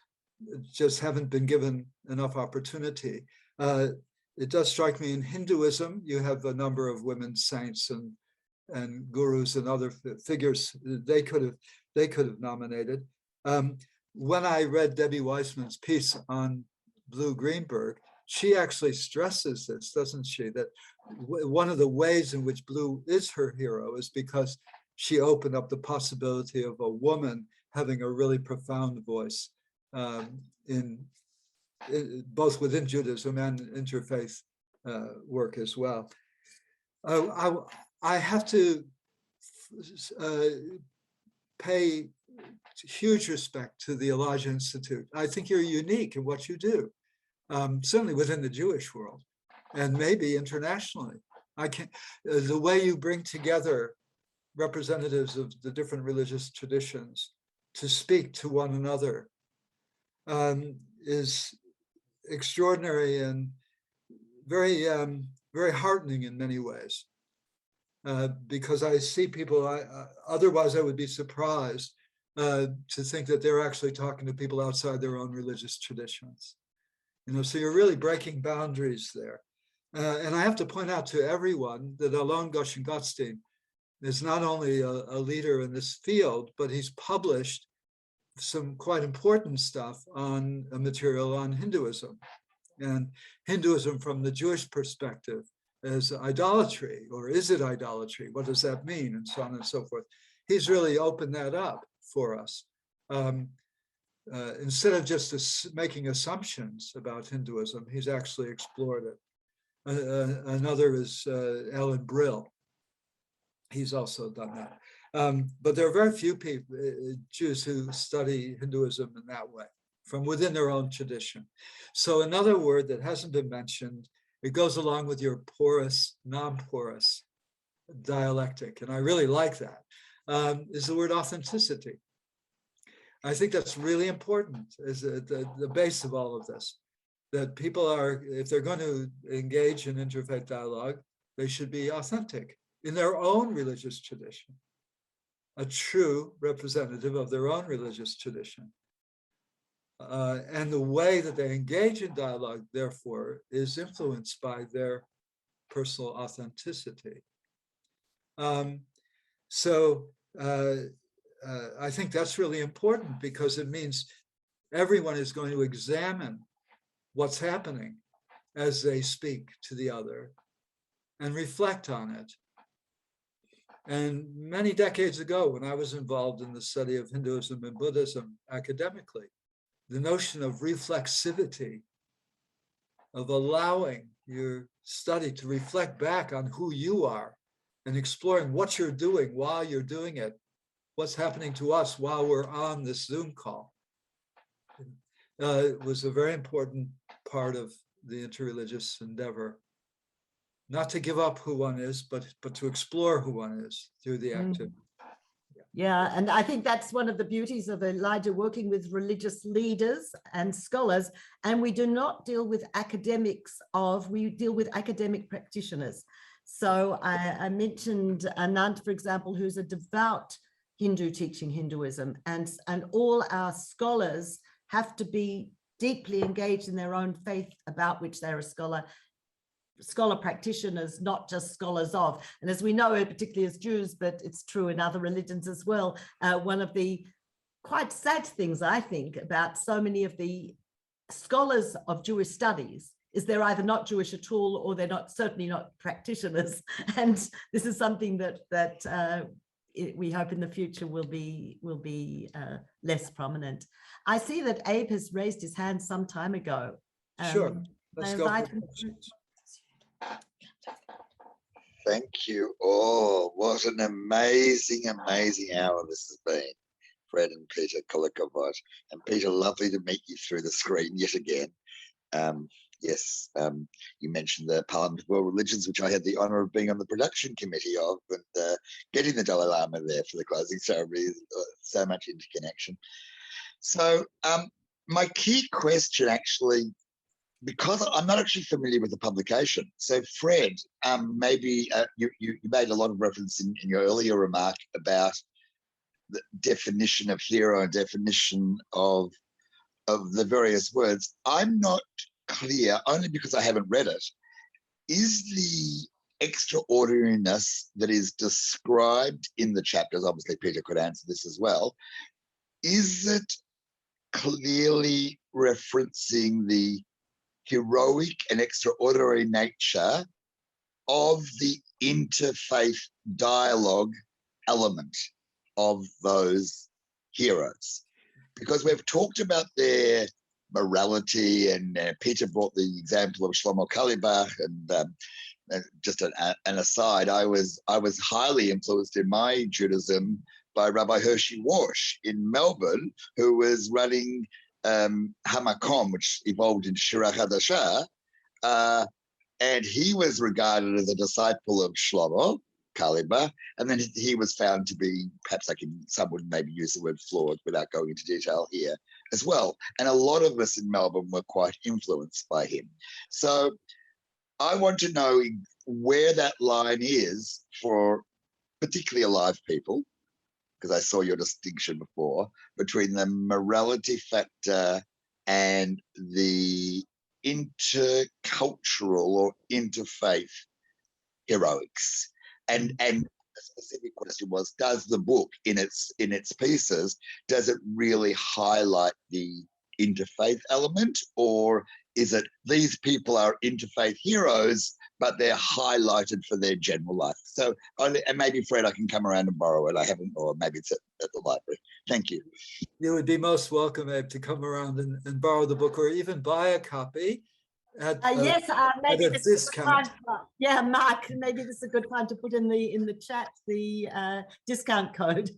S5: just haven't been given enough opportunity. It does strike me in Hinduism, you have a number of women saints and gurus and other figures they could have nominated. When I read Debbie Wiseman's piece on Blue Greenberg, she actually stresses this, doesn't she? That one of the ways in which Blue is her hero is because she opened up the possibility of a woman having a really profound voice in both within Judaism and interfaith work as well. I have to pay huge respect to the Elijah Institute. I think you're unique in what you do, certainly within the Jewish world, and maybe internationally. The way you bring together representatives of the different religious traditions to speak to one another is extraordinary and very, very heartening in many ways. Because I see people, otherwise I would be surprised to think that they're actually talking to people outside their own religious traditions. So you're really breaking boundaries there. And I have to point out to everyone that Alon Goshen-Gottstein is not only a leader in this field, but he's published some quite important stuff on a material on Hinduism, and Hinduism from the Jewish perspective as idolatry, or is it idolatry? What does that mean? And so on and so forth. He's really opened that up for us. Instead of just making assumptions about Hinduism, he's actually explored it. Another is Alan Brill. He's also done that. But there are very few people, Jews who study Hinduism in that way, from within their own tradition. So another word that hasn't been mentioned, it goes along with your porous, non-porous dialectic, and I really like that, is the word authenticity. I think that's really important, is the base of all of this, that people are, if they're going to engage in interfaith dialogue, they should be authentic in their own religious tradition, a true representative of their own religious tradition. And the way that they engage in dialogue, therefore, is influenced by their personal authenticity. So I think that's really important, because it means everyone is going to examine what's happening as they speak to the other, and reflect on it. And many decades ago, when I was involved in the study of Hinduism and Buddhism academically, the notion of reflexivity, of allowing your study to reflect back on who you are and exploring what you're doing while you're doing it, what's happening to us while we're on this Zoom call, was a very important part of the interreligious endeavor. Not to give up who one is, but to explore who one is through the activity.
S4: Yeah, and I think that's one of the beauties of Elijah working with religious leaders and scholars. And we do not deal with academics we deal with academic practitioners. So I mentioned Anand, for example, who's a devout Hindu teaching Hinduism, and all our scholars have to be deeply engaged in their own faith about which they're a scholar practitioners, not just scholars of. And as we know, particularly as Jews, but it's true in other religions as well, one of the quite sad things, I think, about so many of the scholars of Jewish studies is they're either not Jewish at all, or they're certainly not practitioners. And this is something that we hope in the future will be less prominent. I see that Abe has raised his hand some time ago.
S5: Sure, let's go for questions.
S6: Thank you all. What an amazing, amazing hour this has been. Fred and Peter Kolokovat. And Peter, lovely to meet you through the screen yet again. Yes, you mentioned the Parliament of World Religions, which I had the honour of being on the production committee of, and getting the Dalai Lama there for the closing ceremony. So much interconnection. So my key question, actually, because I'm not actually familiar with the publication. So Fred, maybe you made a lot of reference in your earlier remark about the definition of hero and definition of the various words. I'm not clear, only because I haven't read it, is the extraordinariness that is described in the chapters, obviously Peter could answer this as well, is it clearly referencing the heroic and extraordinary nature of the interfaith dialogue element of those heroes? Because we've talked about their morality, and Peter brought the example of Shlomo Kalibach, and just an aside, I was highly influenced in my Judaism by Rabbi Hershey Walsh in Melbourne, who was running Hamakom, which evolved into Shira Hadasha, and he was regarded as a disciple of Shlomo Kalibach, and then he was found to be, perhaps some would maybe use the word flawed without going into detail here as well. And a lot of us in Melbourne were quite influenced by him. So I want to know where that line is for particularly alive people, because I saw your distinction before, between the morality factor and the intercultural or interfaith heroics. And the specific question was, does the book in its pieces, does it really highlight the interfaith element, or is it these people are interfaith heroes, but they're highlighted for their general life? So, and maybe Fred, I can come around and borrow it. I haven't, or maybe it's at the library. Thank you.
S5: You would be most welcome, Abe, to come around and borrow the book, or even buy a copy.
S4: Yes, maybe
S5: at a discount.
S4: Yeah, Mark, maybe this is a good time to put in the chat the discount code.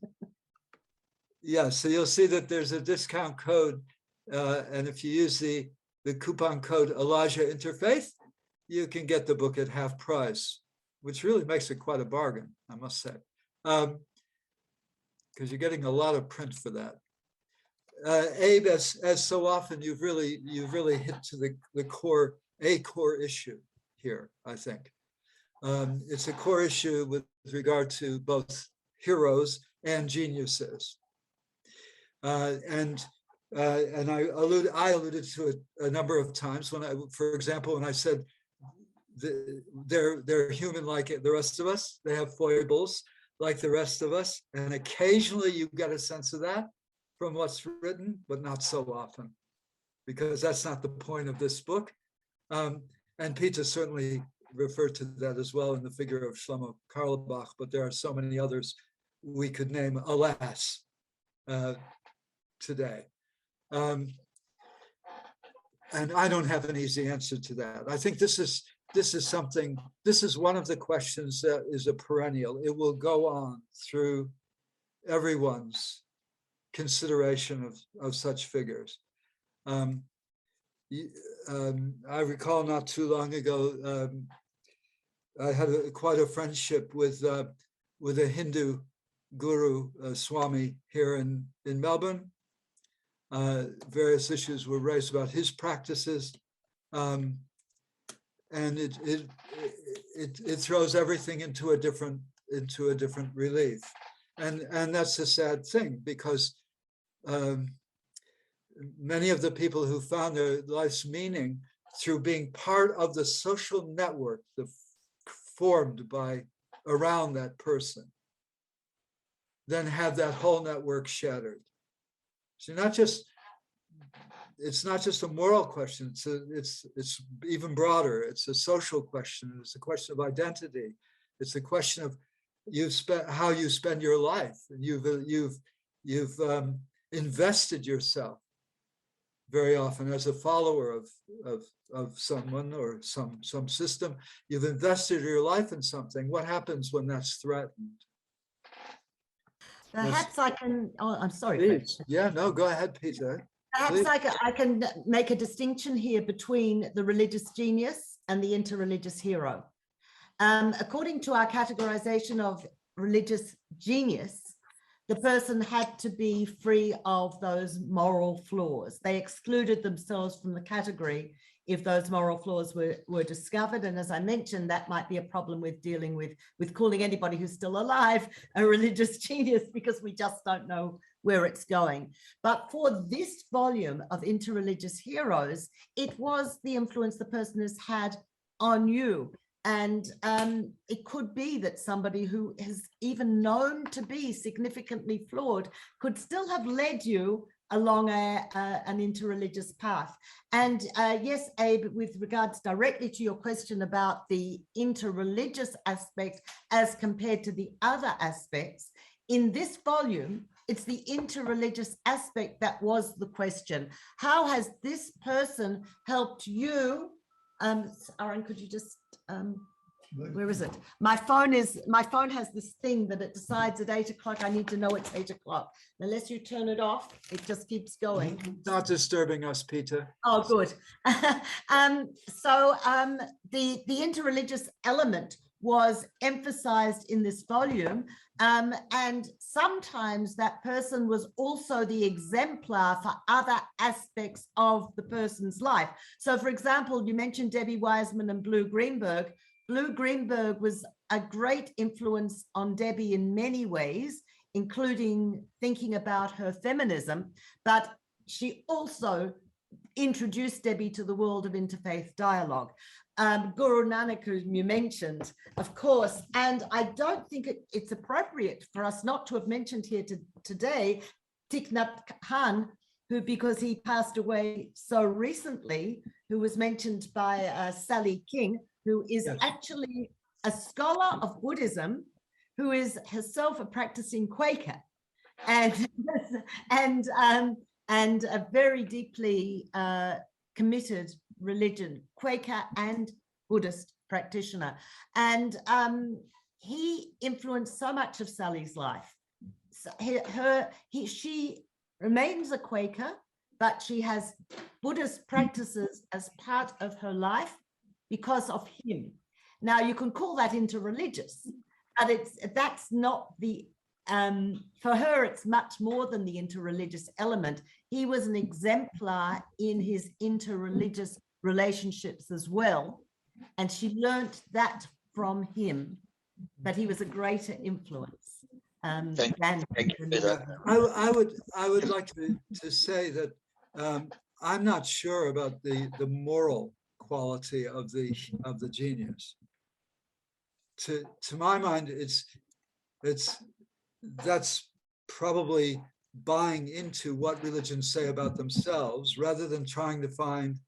S5: Yeah, so you'll see that there's a discount code, and if you use the coupon code Elijah Interfaith, you can get the book at half price, which really makes it quite a bargain, I must say, because you're getting a lot of print for that. Abe, as so often, you've really hit to the core issue here, I think. It's a core issue with regard to both heroes and geniuses. And I alluded to it a number of times for example, when I said they're human like the rest of us. They have foibles like the rest of us, and occasionally you get a sense of that from what's written, but not so often, because that's not the point of this book. And Peter certainly refer to that as well in the figure of Shlomo Carlebach, but there are so many others we could name, alas, today. And I don't have an easy answer to that. I think this is one of the questions that is a perennial. It will go on through everyone's consideration of such figures. I recall not too long ago, I had quite a friendship with a Hindu guru, Swami, here in Melbourne. Various issues were raised about his practices, and it throws everything into a different relief, and that's a sad thing, because many of the people who found their life's meaning through being part of the social network formed around that person, then have that whole network shattered. So it's not just a moral question. It's even broader. It's a social question. It's a question of identity. It's a question of how you spend your life, and you've invested yourself very often as a follower of someone or some system. You've invested your life in something. What happens when that's threatened?
S4: Perhaps I can, I'm sorry.
S5: Please. Yeah, no, go ahead, Peter.
S4: Perhaps I can make a distinction here between the religious genius and the interreligious hero. According to our categorization of religious genius, the person had to be free of those moral flaws. They excluded themselves from the category if those moral flaws were discovered. And as I mentioned, that might be a problem with dealing with calling anybody who's still alive a religious genius, because we just don't know where it's going. But for this volume of Interreligious Heroes, it was the influence the person has had on you. And it could be that somebody who is even known to be significantly flawed could still have led you along an interreligious path. And yes, Abe, with regards directly to your question about the interreligious aspect as compared to the other aspects, in this volume, it's the interreligious aspect that was the question. How has this person helped you? Aaron, could you just, where is it? My phone has this thing that it decides at 8 o'clock. I need to know it's 8 o'clock. Unless you turn it off, it just keeps going.
S5: Not disturbing us, Peter.
S4: Oh, good. So the interreligious element was emphasized in this volume, and sometimes that person was also the exemplar for other aspects of the person's life. So, for example, you mentioned Debbie Wiseman and Blue Greenberg. Blue Greenberg was a great influence on Debbie in many ways, including thinking about her feminism, but she also introduced Debbie to the world of interfaith dialogue. Guru Nanak, who you mentioned, of course, and I don't think it's appropriate for us not to have mentioned here today Thich Nhat Hanh, who, because he passed away so recently, who was mentioned by Sally King, who is actually a scholar of Buddhism, who is herself a practicing Quaker, and a very deeply committed religion, Quaker and Buddhist practitioner. And he influenced so much of Sally's life. So she remains a Quaker, but she has Buddhist practices as part of her life because of him. Now, you can call that interreligious, but that's not the, for her, it's much more than the interreligious element. He was an exemplar in his interreligious relationships as well, and she learnt that from him, but he was a greater influence.
S6: Thank you.
S5: I would like to say that I'm not sure about the moral quality of the genius. To my mind, that's probably buying into what religions say about themselves rather than trying to find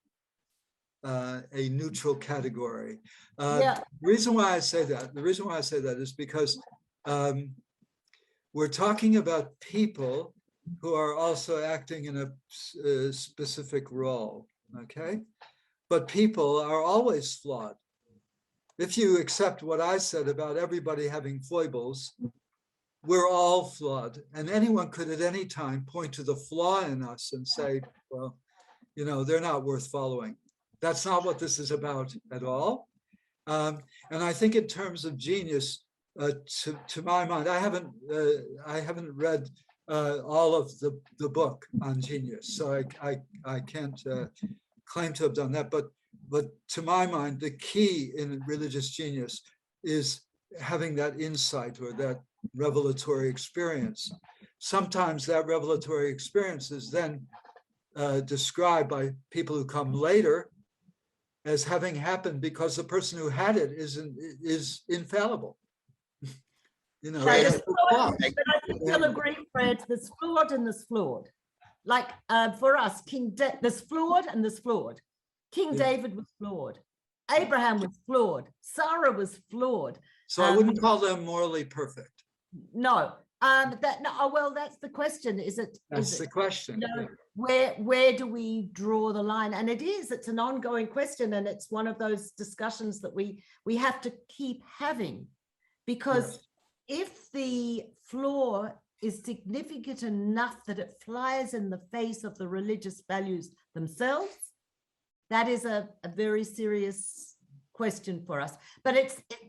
S5: a neutral category.
S4: Yeah.
S5: The reason why I say that is because we're talking about people who are also acting in a specific role, okay? But people are always flawed. If you accept what I said about everybody having foibles, we're all flawed. And anyone could at any time point to the flaw in us and say, well, you know, they're not worth following. That's not what this is about at all. And I think in terms of genius, to my mind, I haven't read all of the book on genius, so I can't claim to have done that. But to my mind, the key in religious genius is having that insight or that revelatory experience. Sometimes that revelatory experience is then described by people who come later as having happened because the person who had it is infallible. You know,
S4: but I think you'll agree, Fred, there's flawed and there's flawed. Like for us, there's flawed and there's flawed. King David was flawed. Abraham was flawed. Sarah was flawed.
S5: So I wouldn't call them morally perfect.
S4: No. Well, that's the question. That's
S5: the question.
S4: You know, where do we draw the line? And it's an ongoing question, and it's one of those discussions that we have to keep having, because if the flaw is significant enough that it flies in the face of the religious values themselves, that is a very serious question for us. But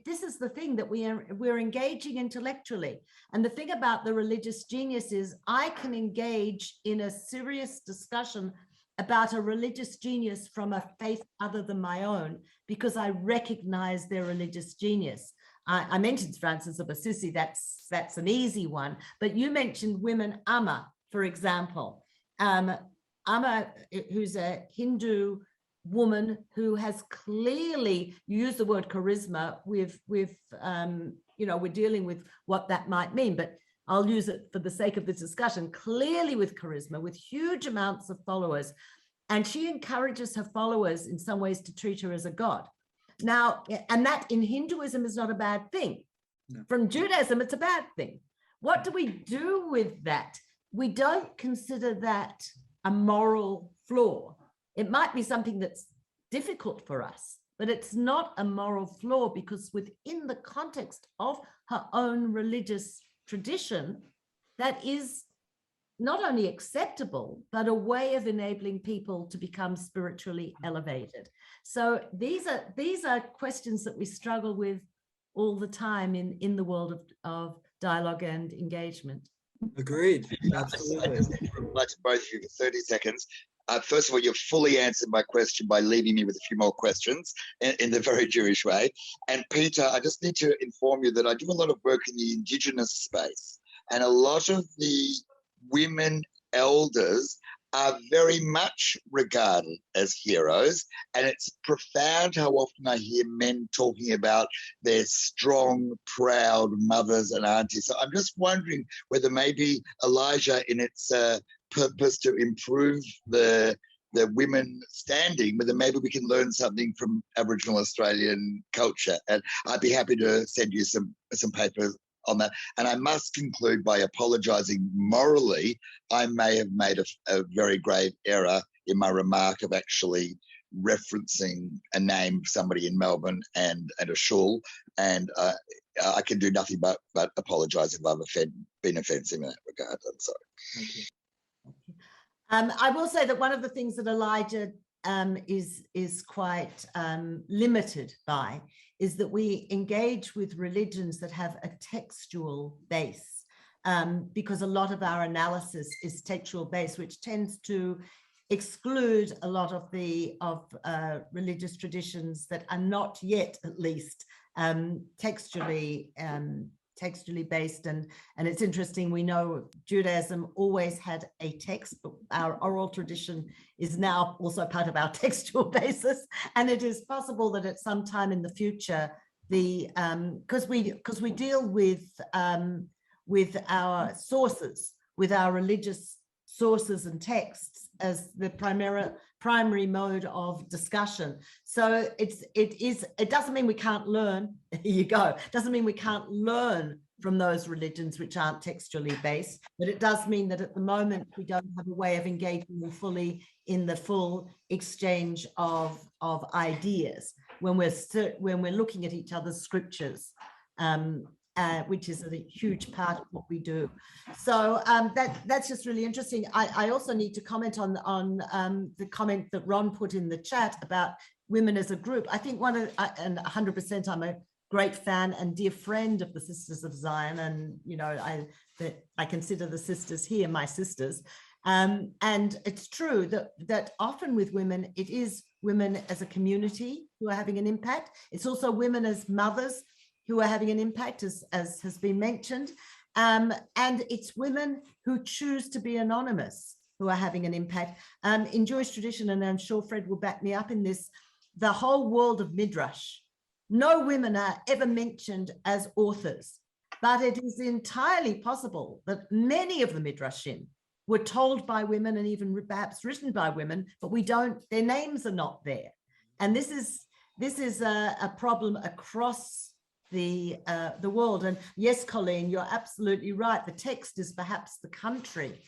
S4: this is the thing that we're engaging intellectually. And the thing about the religious genius is I can engage in a serious discussion about a religious genius from a faith other than my own, because I recognize their religious genius. I mentioned Francis of Assisi, that's an easy one, but you mentioned women Amma, for example. Amma, who's a Hindu woman who has clearly used the word charisma with you know, we're dealing with what that might mean, but I'll use it for the sake of this discussion, clearly with charisma, with huge amounts of followers. And she encourages her followers in some ways to treat her as a god. Now, and that in Hinduism is not a bad thing. No. From Judaism, it's a bad thing. What do we do with that? We don't consider that a moral flaw. It might be something that's difficult for us, but it's not a moral flaw, because within the context of her own religious tradition, that is not only acceptable, but a way of enabling people to become spiritually elevated. So these are questions that we struggle with all the time in the world of dialogue and engagement.
S5: Agreed. Absolutely.
S6: I'd like to both of you for 30 seconds. First of all, you've fully answered my question by leaving me with a few more questions in the very Jewish way. And Peter, I just need to inform you that I do a lot of work in the Indigenous space, and a lot of the women elders are very much regarded as heroes, and it's profound how often I hear men talking about their strong, proud mothers and aunties. So I'm just wondering whether maybe Elijah, in its purpose to improve the women standing, whether maybe we can learn something from Aboriginal Australian culture. And I'd be happy to send you some papers on that. And I must conclude by apologising morally. I may have made a very grave error in my remark of actually referencing a name of somebody in Melbourne and a shul, and I can do nothing but apologise if I've been offensive in that regard. I'm sorry.
S5: Thank you.
S4: I will say that one of the things that Elijah is quite limited by is that we engage with religions that have a textual base, because a lot of our analysis is textual based, which tends to exclude a lot of the religious traditions that are not yet, at least, textually based. And it's interesting, we know Judaism always had a text, but our oral tradition is now also part of our textual basis, and it is possible that at some time in the future, because we deal with our sources, with our religious sources and texts as the primary mode of discussion. So it doesn't mean we can't learn. Here you go. Doesn't mean we can't learn from those religions which aren't textually based, but it does mean that at the moment we don't have a way of engaging more fully in the full exchange of ideas when we're looking at each other's scriptures, which is a huge part of what we do. So that's just really interesting. I also need to comment on the comment that Ron put in the chat about women as a group. I think and 100% I'm a great fan and dear friend of the Sisters of Zion, and you know I consider the sisters here my sisters, and it's true that often with women it is women as a community who are having an impact. It's also women as mothers who are having an impact, as has been mentioned, and it's women who choose to be anonymous who are having an impact. In Jewish tradition, and I'm sure Fred will back me up in this, the whole world of Midrash, no women are ever mentioned as authors, but it is entirely possible that many of the Midrashim were told by women and even perhaps written by women, but their names are not there. And this is a problem across the world. And yes, Colleen, you're absolutely right. The text is perhaps the country,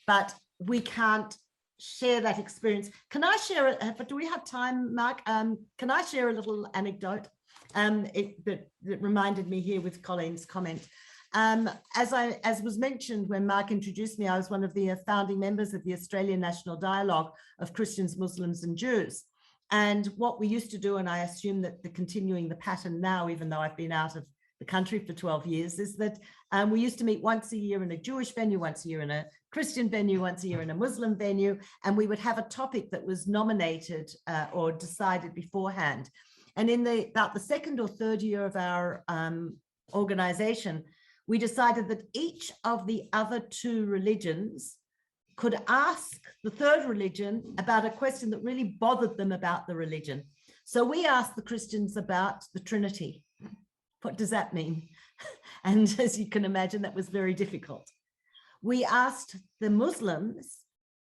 S4: but we can't share that experience. Can I share it? Do we have time, Mark? Can I share a little anecdote that reminded me here with Colleen's comment? As was mentioned when Mark introduced me, I was one of the founding members of the Australian National Dialogue of Christians, Muslims and Jews. And what we used to do, and I assume that continuing the pattern now, even though I've been out of the country for 12 years, is that we used to meet once a year in a Jewish venue, once a year in a Christian venue, once a year in a Muslim venue, and we would have a topic that was nominated or decided beforehand. And in about the second or third year of our organization, we decided that each of the other two religions could ask the third religion about a question that really bothered them about the religion. So we asked the Christians about the Trinity. What does that mean? And as you can imagine, that was very difficult. We asked the Muslims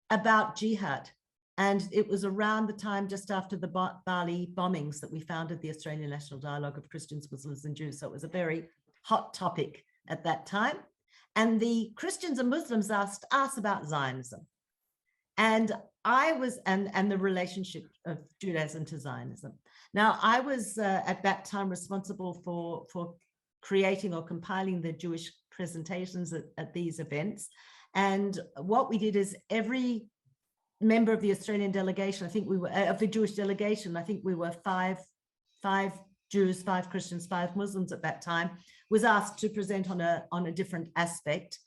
S4: about jihad. And it was around the time just after the Bali bombings that we founded the Australian National Dialogue of Christians, Muslims and Jews. So it was a very hot topic at that time. And the Christians and Muslims asked us about Zionism. And I was, and the relationship of Judaism to Zionism. Now, I was at that time responsible for creating or compiling the Jewish presentations at these events. And what we did is every member of the Australian delegation, I think we were, of the Jewish delegation, I think we were five Jews, 5 Christians, 5 Muslims at that time, was asked to present on a different aspect.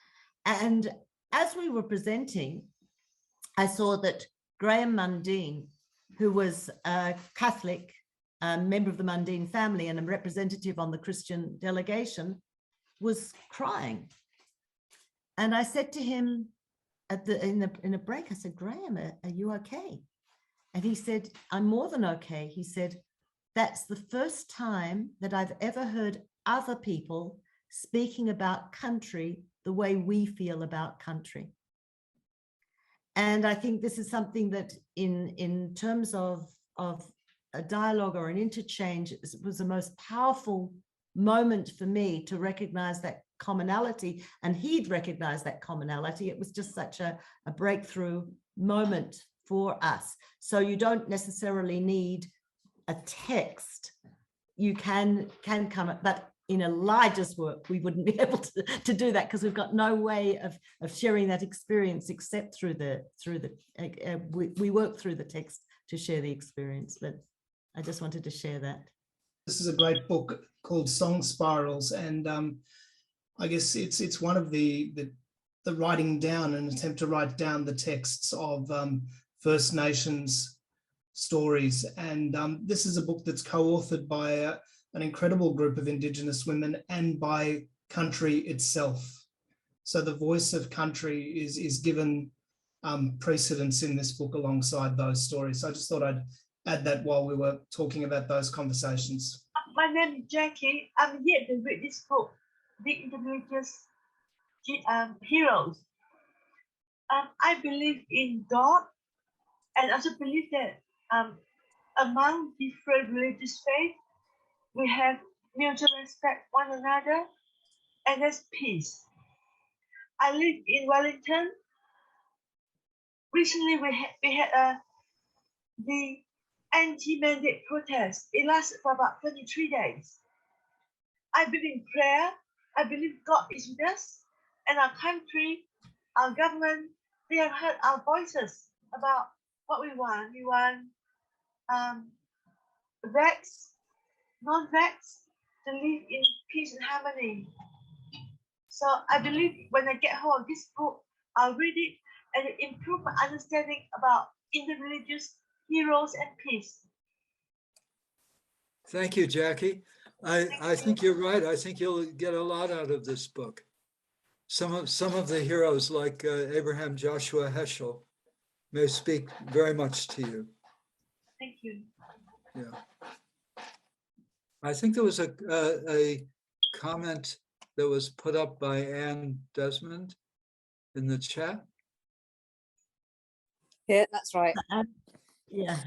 S4: And as we were presenting, I saw that Graham Mundine, who was a Catholic member of the Mundine family and a representative on the Christian delegation, was crying. And I said to him in a break, I said, Graham, are you okay? And he said, I'm more than okay. He said, that's the first time that I've ever heard other people speaking about country the way we feel about country. And I think this is something that in terms of a dialogue or an interchange, it was the most powerful moment for me to recognize that commonality, and he'd recognized that commonality. It was just such a breakthrough moment for us. So you don't necessarily need a text. You can come, but in Elijah's work, we wouldn't be able to do that because we've got no way of sharing that experience except through we work through the text to share the experience. But I just wanted to share that.
S3: This is a great book called Song Spirals, and I guess it's one of the writing down, an attempt to write down the texts of First Nations stories. And this is a book that's co-authored by an incredible group of Indigenous women and by country itself. So the voice of country is given precedence in this book alongside those stories. So I just thought I'd add that while we were talking about those conversations.
S7: My name is Jackie. I'm here to read this book, The Interreligious Heroes. I believe in God And I also believe that among different religious faiths, we have mutual respect one another, and there's peace. I live in Wellington. Recently, we had the anti-mandate protest. It lasted for about 23 days. I believe in prayer. I believe God is with us, and our country, our government, they have heard our voices about what we want. We want vax, non-vax, to live in peace and harmony. So I believe when I get hold of this book, I'll read it and improve my understanding about interreligious heroes and peace.
S5: Thank you, Jackie. I think you're right. I think you'll get a lot out of this book. Some of the heroes, like Abraham Joshua Heschel, may speak very much to you.
S7: Thank you.
S5: Yeah. I think there was a comment that was put up by Anne Desmond in the chat.
S8: Yeah, that's right.
S4: Yeah.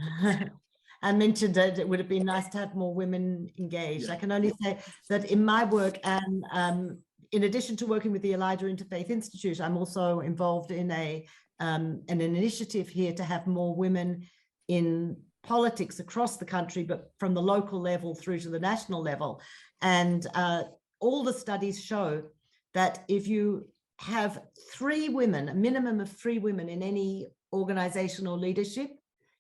S4: I mentioned that it would have been nice to have more women engaged.
S5: Yeah.
S4: I can only say that in my work, and in addition to working with the Elijah Interfaith Institute, I'm also involved in an initiative here to have more women in politics across the country, but from the local level through to the national level. And all the studies show that if you have 3 women, a minimum of 3 women in any organizational leadership,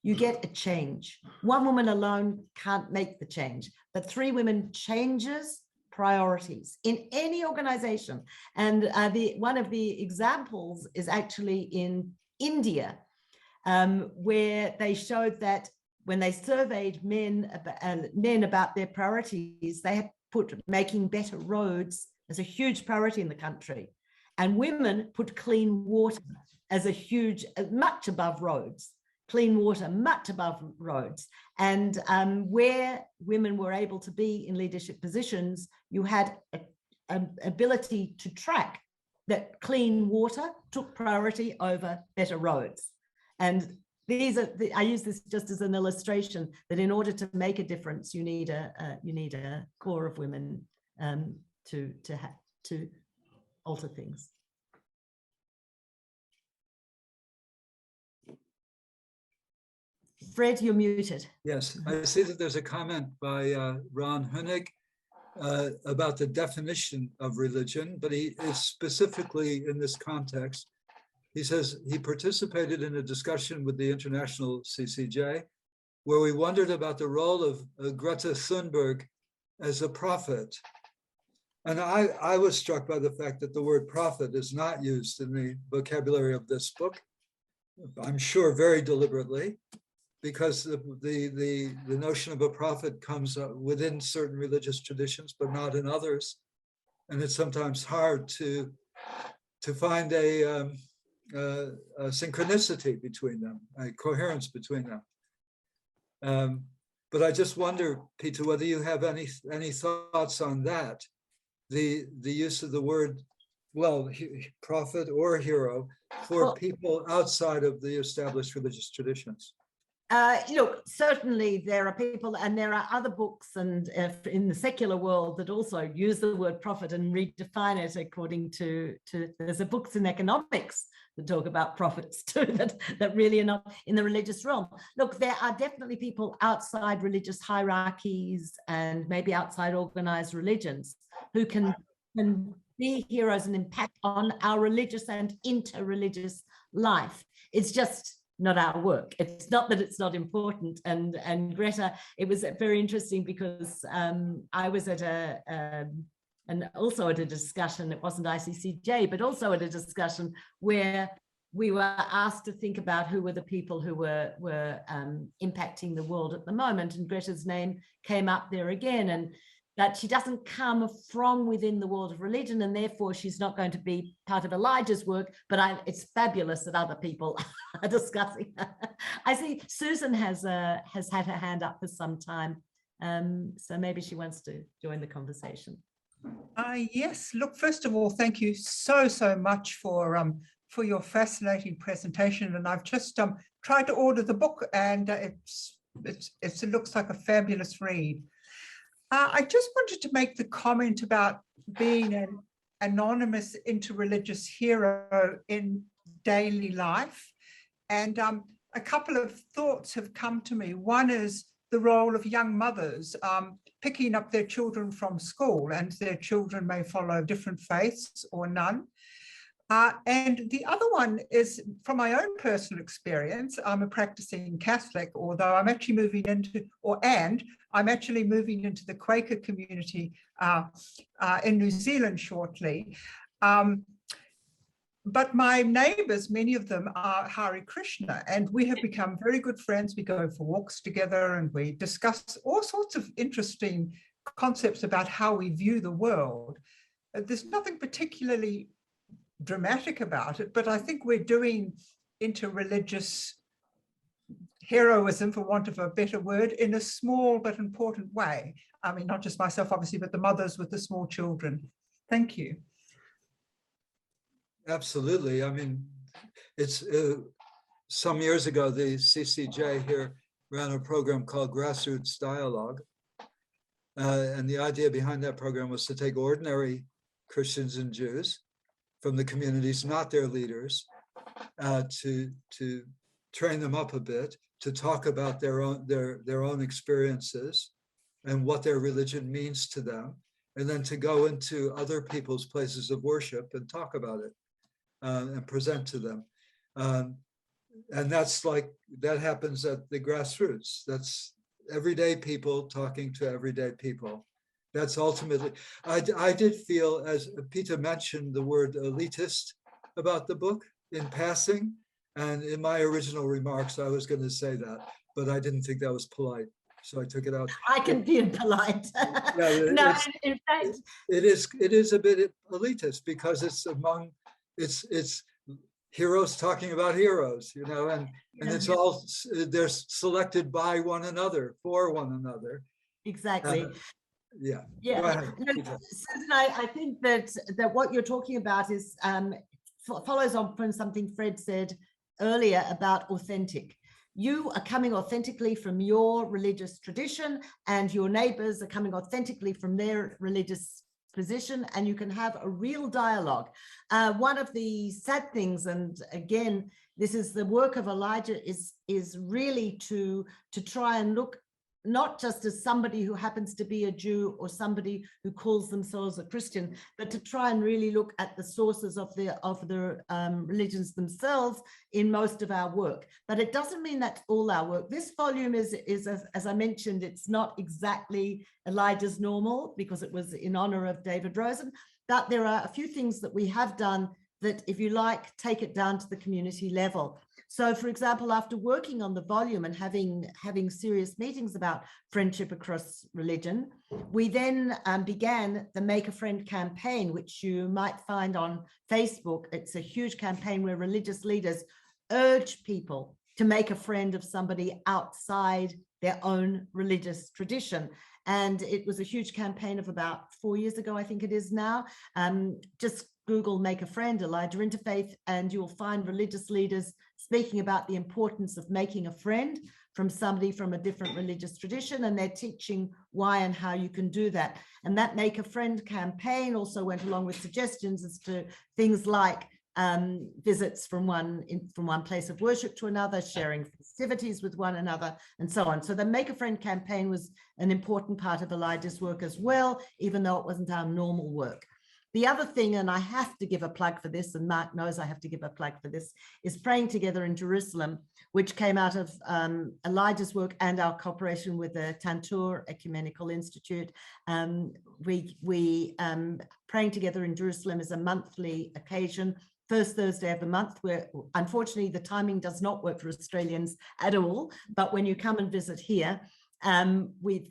S4: you get a change. 1 woman alone can't make the change, but 3 women changes priorities in any organization. And one of the examples is actually in India, where they showed that when they surveyed men about their priorities, they had put making better roads as a huge priority in the country. And women put clean water as much above roads. Clean water, much above roads. And where women were able to be in leadership positions, you had an ability to track that clean water took priority over better roads. And I use this just as an illustration that in order to make a difference, you need a core of women to alter things. Fred, you're muted.
S5: Yes, I see that there's a comment by Ron Hunig about the definition of religion, but he is specifically in this context. He says he participated in a discussion with the International CCJ, where we wondered about the role of Greta Thunberg as a prophet. And I was struck by the fact that the word prophet is not used in the vocabulary of this book. I'm sure very deliberately, because the notion of a prophet comes within certain religious traditions, but not in others. And it's sometimes hard to find a synchronicity between them, a coherence between them. But I just wonder, Peter, whether you have any thoughts on that, the use of the word, well, prophet or hero for people outside of the established religious traditions.
S4: Look, certainly there are people, and there are other books and in the secular world that also use the word prophet and redefine it according to there's books in economics that talk about prophets too, that really are not in the religious realm. Look, there are definitely people outside religious hierarchies and maybe outside organized religions who can be heroes and impact on our religious and interreligious life. It's just not our work. It's not that it's not important. And Greta, it was very interesting because I was at and also at a discussion, it wasn't ICCJ, but also at a discussion where we were asked to think about who were the people who were impacting the world at the moment. And Greta's name came up there again, and that she doesn't come from within the world of religion, and therefore she's not going to be part of Elijah's work, but it's fabulous that other people are discussing. I see Susan has had her hand up for some time, so maybe she wants to join the conversation.
S9: Yes, look, first of all, thank you so much for your fascinating presentation. And I've just tried to order the book, and it looks like a fabulous read. I just wanted to make the comment about being an anonymous interreligious hero in daily life. And a couple of thoughts have come to me. One is the role of young mothers picking up their children from school, and their children may follow different faiths or none. And the other one is from my own personal experience. I'm a practicing Catholic, although I'm actually moving into, I'm actually moving into the Quaker community in New Zealand shortly. But my neighbors, many of them are Hare Krishna, and we have become very good friends. We go for walks together and we discuss all sorts of interesting concepts about how we view the world. There's nothing particularly dramatic about it, but I think we're doing interreligious heroism, for want of a better word, in a small but important way. I mean, not just myself, obviously, but the mothers with the small children. Thank you.
S5: Absolutely. I mean, it's some years ago, the CCJ here ran a program called Grassroots Dialogue. And the idea behind that program was to take ordinary Christians and Jews from the communities, not their leaders, to train them up a bit, to talk about their own experiences and what their religion means to them, and then to go into other people's places of worship and talk about it and present to them. And that happens at the grassroots. That's everyday people talking to everyday people. That's ultimately, I did feel, as Peter mentioned, the word elitist about the book in passing. And in my original remarks, I was going to say that, but I didn't think that was polite. So I took it out.
S4: I can be impolite.
S5: Yeah,
S4: no, in fact.
S5: It is a bit elitist because it's heroes talking about heroes, you know, and it's all, they're selected by one another, for one another.
S4: Exactly.
S5: Yeah.
S4: No, Susan, I think that what you're talking about is follows on from something Fred said earlier about authentic. You are coming authentically from your religious tradition, and your neighbors are coming authentically from their religious position, and you can have a real dialogue. One of the sad things, and again, this is the work of Elijah, is really to try and look not just as somebody who happens to be a Jew or somebody who calls themselves a Christian, but to try and really look at the sources of the religions themselves in most of our work. But it doesn't mean that's all our work. This volume is as I mentioned, it's not exactly Elijah's normal because it was in honor of David Rosen, but there are a few things that we have done that, if you like, take it down to the community level. So, for example, after working on the volume and having serious meetings about friendship across religion, we then began the Make a Friend campaign, which you might find on Facebook. It's a huge campaign where religious leaders urge people to make a friend of somebody outside their own religious tradition. And it was a huge campaign of about 4 years ago, I think it is now. Just Google Make a Friend, Elijah Interfaith, and you'll find religious leaders speaking about the importance of making a friend from somebody from a different religious tradition, and they're teaching why and how you can do that. And that Make a Friend campaign also went along with suggestions as to things like visits from one place of worship to another, sharing festivities with one another, and so on. So the Make a Friend campaign was an important part of Elijah's work as well, even though it wasn't our normal work. The other thing, and I have to give a plug for this, and Mark knows I have to give a plug for this, is Praying Together in Jerusalem, which came out of Elijah's work and our cooperation with the Tantur Ecumenical Institute. Praying Together in Jerusalem is a monthly occasion, first Thursday of the month, where unfortunately the timing does not work for Australians at all, but when you come and visit here,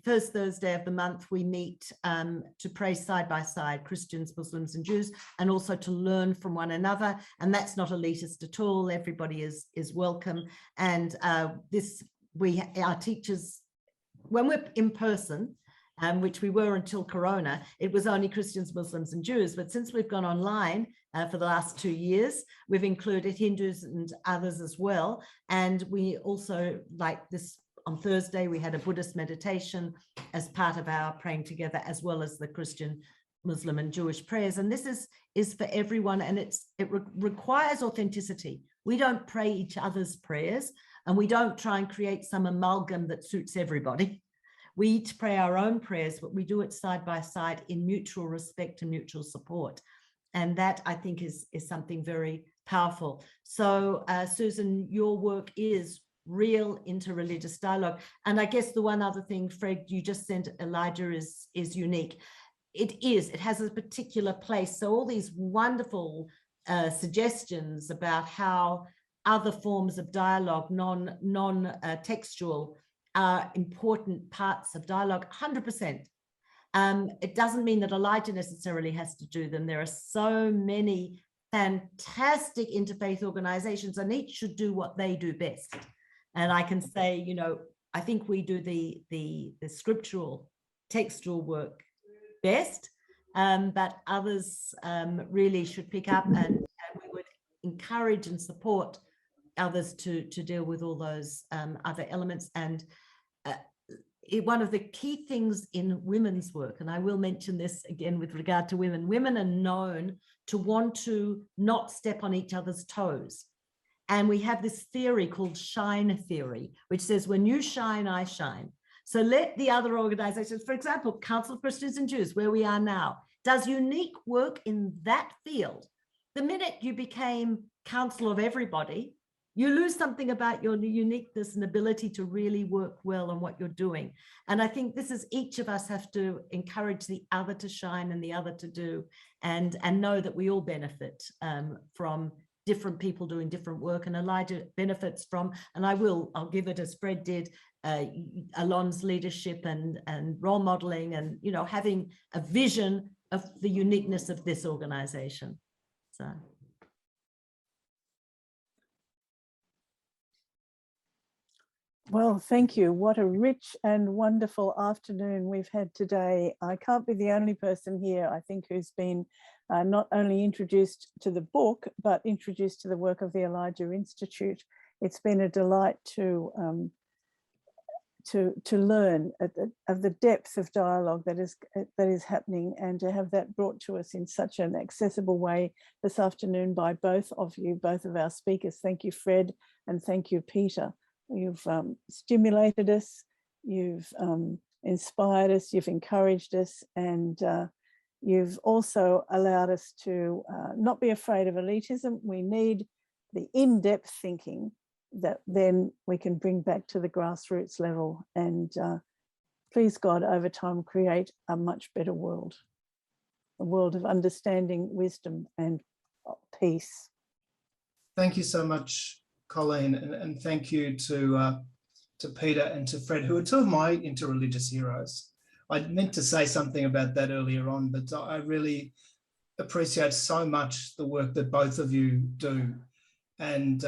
S4: first Thursday of the month, we meet to pray side by side, Christians, Muslims, and Jews, and also to learn from one another. And that's not elitist at all. Everybody is welcome. And our teachers, when we're in person, which we were until Corona, it was only Christians, Muslims, and Jews. But since we've gone online, for the last 2 years. We've included Hindus and others as well. And we also, like this, on Thursday, we had a Buddhist meditation as part of our praying together, as well as the Christian, Muslim and Jewish prayers. And this is for everyone, and it requires authenticity. We don't pray each other's prayers, and we don't try and create some amalgam that suits everybody. We each pray our own prayers, but we do it side by side in mutual respect and mutual support. And that, I think, is something very powerful. So, Susan, your work is real interreligious dialogue. And I guess the one other thing, Fred, you just sent Elijah is unique. It has a particular place. So all these wonderful suggestions about how other forms of dialogue, non-textual, are important parts of dialogue, 100%. It doesn't mean that Elijah necessarily has to do them. There are so many fantastic interfaith organizations, and each should do what they do best. And I can say, you know, I think we do the scriptural, textual work best, but others really should pick up, and we would encourage and support others to deal with all those other elements. And one of the key things in women's work, and I will mention this again with regard to women are known to want to not step on each other's toes. And we have this theory called shine theory, which says, when you shine, I shine. So let the other organizations, for example, Council of Christians and Jews, where we are now, does unique work in that field. The minute you became council of everybody, you lose something about your uniqueness and ability to really work well on what you're doing. And I think this is, each of us have to encourage the other to shine and the other to do, and know that we all benefit from different people doing different work. And Elijah benefits from, and I'll give it as Fred did, Alon's leadership and role modeling, and, you know, having a vision of the uniqueness of this organization. So.
S2: Well, thank you. What a rich and wonderful afternoon we've had today. I can't be the only person here, I think, who's been not only introduced to the book, but introduced to the work of the Elijah Institute. It's been a delight to learn of the depth of dialogue that is happening, and to have that brought to us in such an accessible way this afternoon by both of you, both of our speakers. Thank you, Fred, and thank you, Peter. You've stimulated us, you've inspired us, you've encouraged us, and you've also allowed us to not be afraid of elitism. We need the in-depth thinking that then we can bring back to the grassroots level, and please God, over time, create a much better world, a world of understanding, wisdom, and peace.
S3: Thank you so much, Colleen, and thank you to Peter and to Fred, who are two of my interreligious heroes. I meant to say something about that earlier on, but I really appreciate so much the work that both of you do, and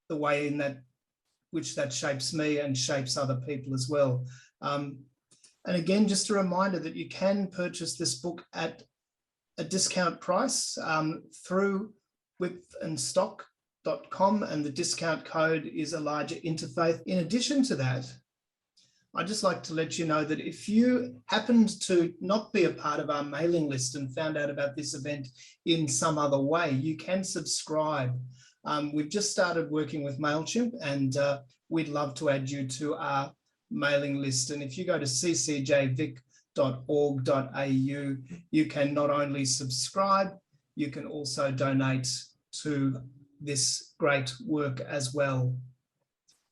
S3: the way in which that shapes me and shapes other people as well. And again, just a reminder that you can purchase this book at a discount price through whipandstock.com, and the discount code is Elijah Interfaith. In addition to that, I'd just like to let you know that if you happened to not be a part of our mailing list and found out about this event in some other way, you can subscribe. We've just started working with MailChimp, and we'd love to add you to our mailing list. And if you go to ccjvic.org.au, you can not only subscribe, you can also donate to this great work as well.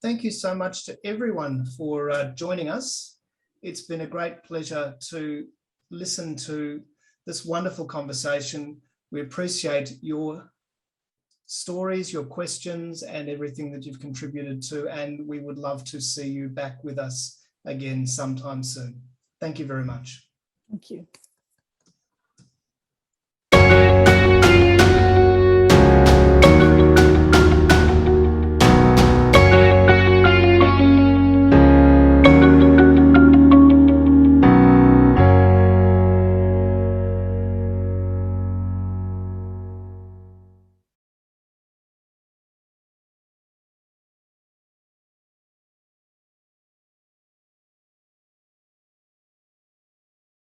S3: Thank you so much to everyone for joining us. It's been a great pleasure to listen to this wonderful conversation. We appreciate your stories, your questions, and everything that you've contributed to, and we would love to see you back with us again sometime soon. Thank you very much.
S2: Thank you.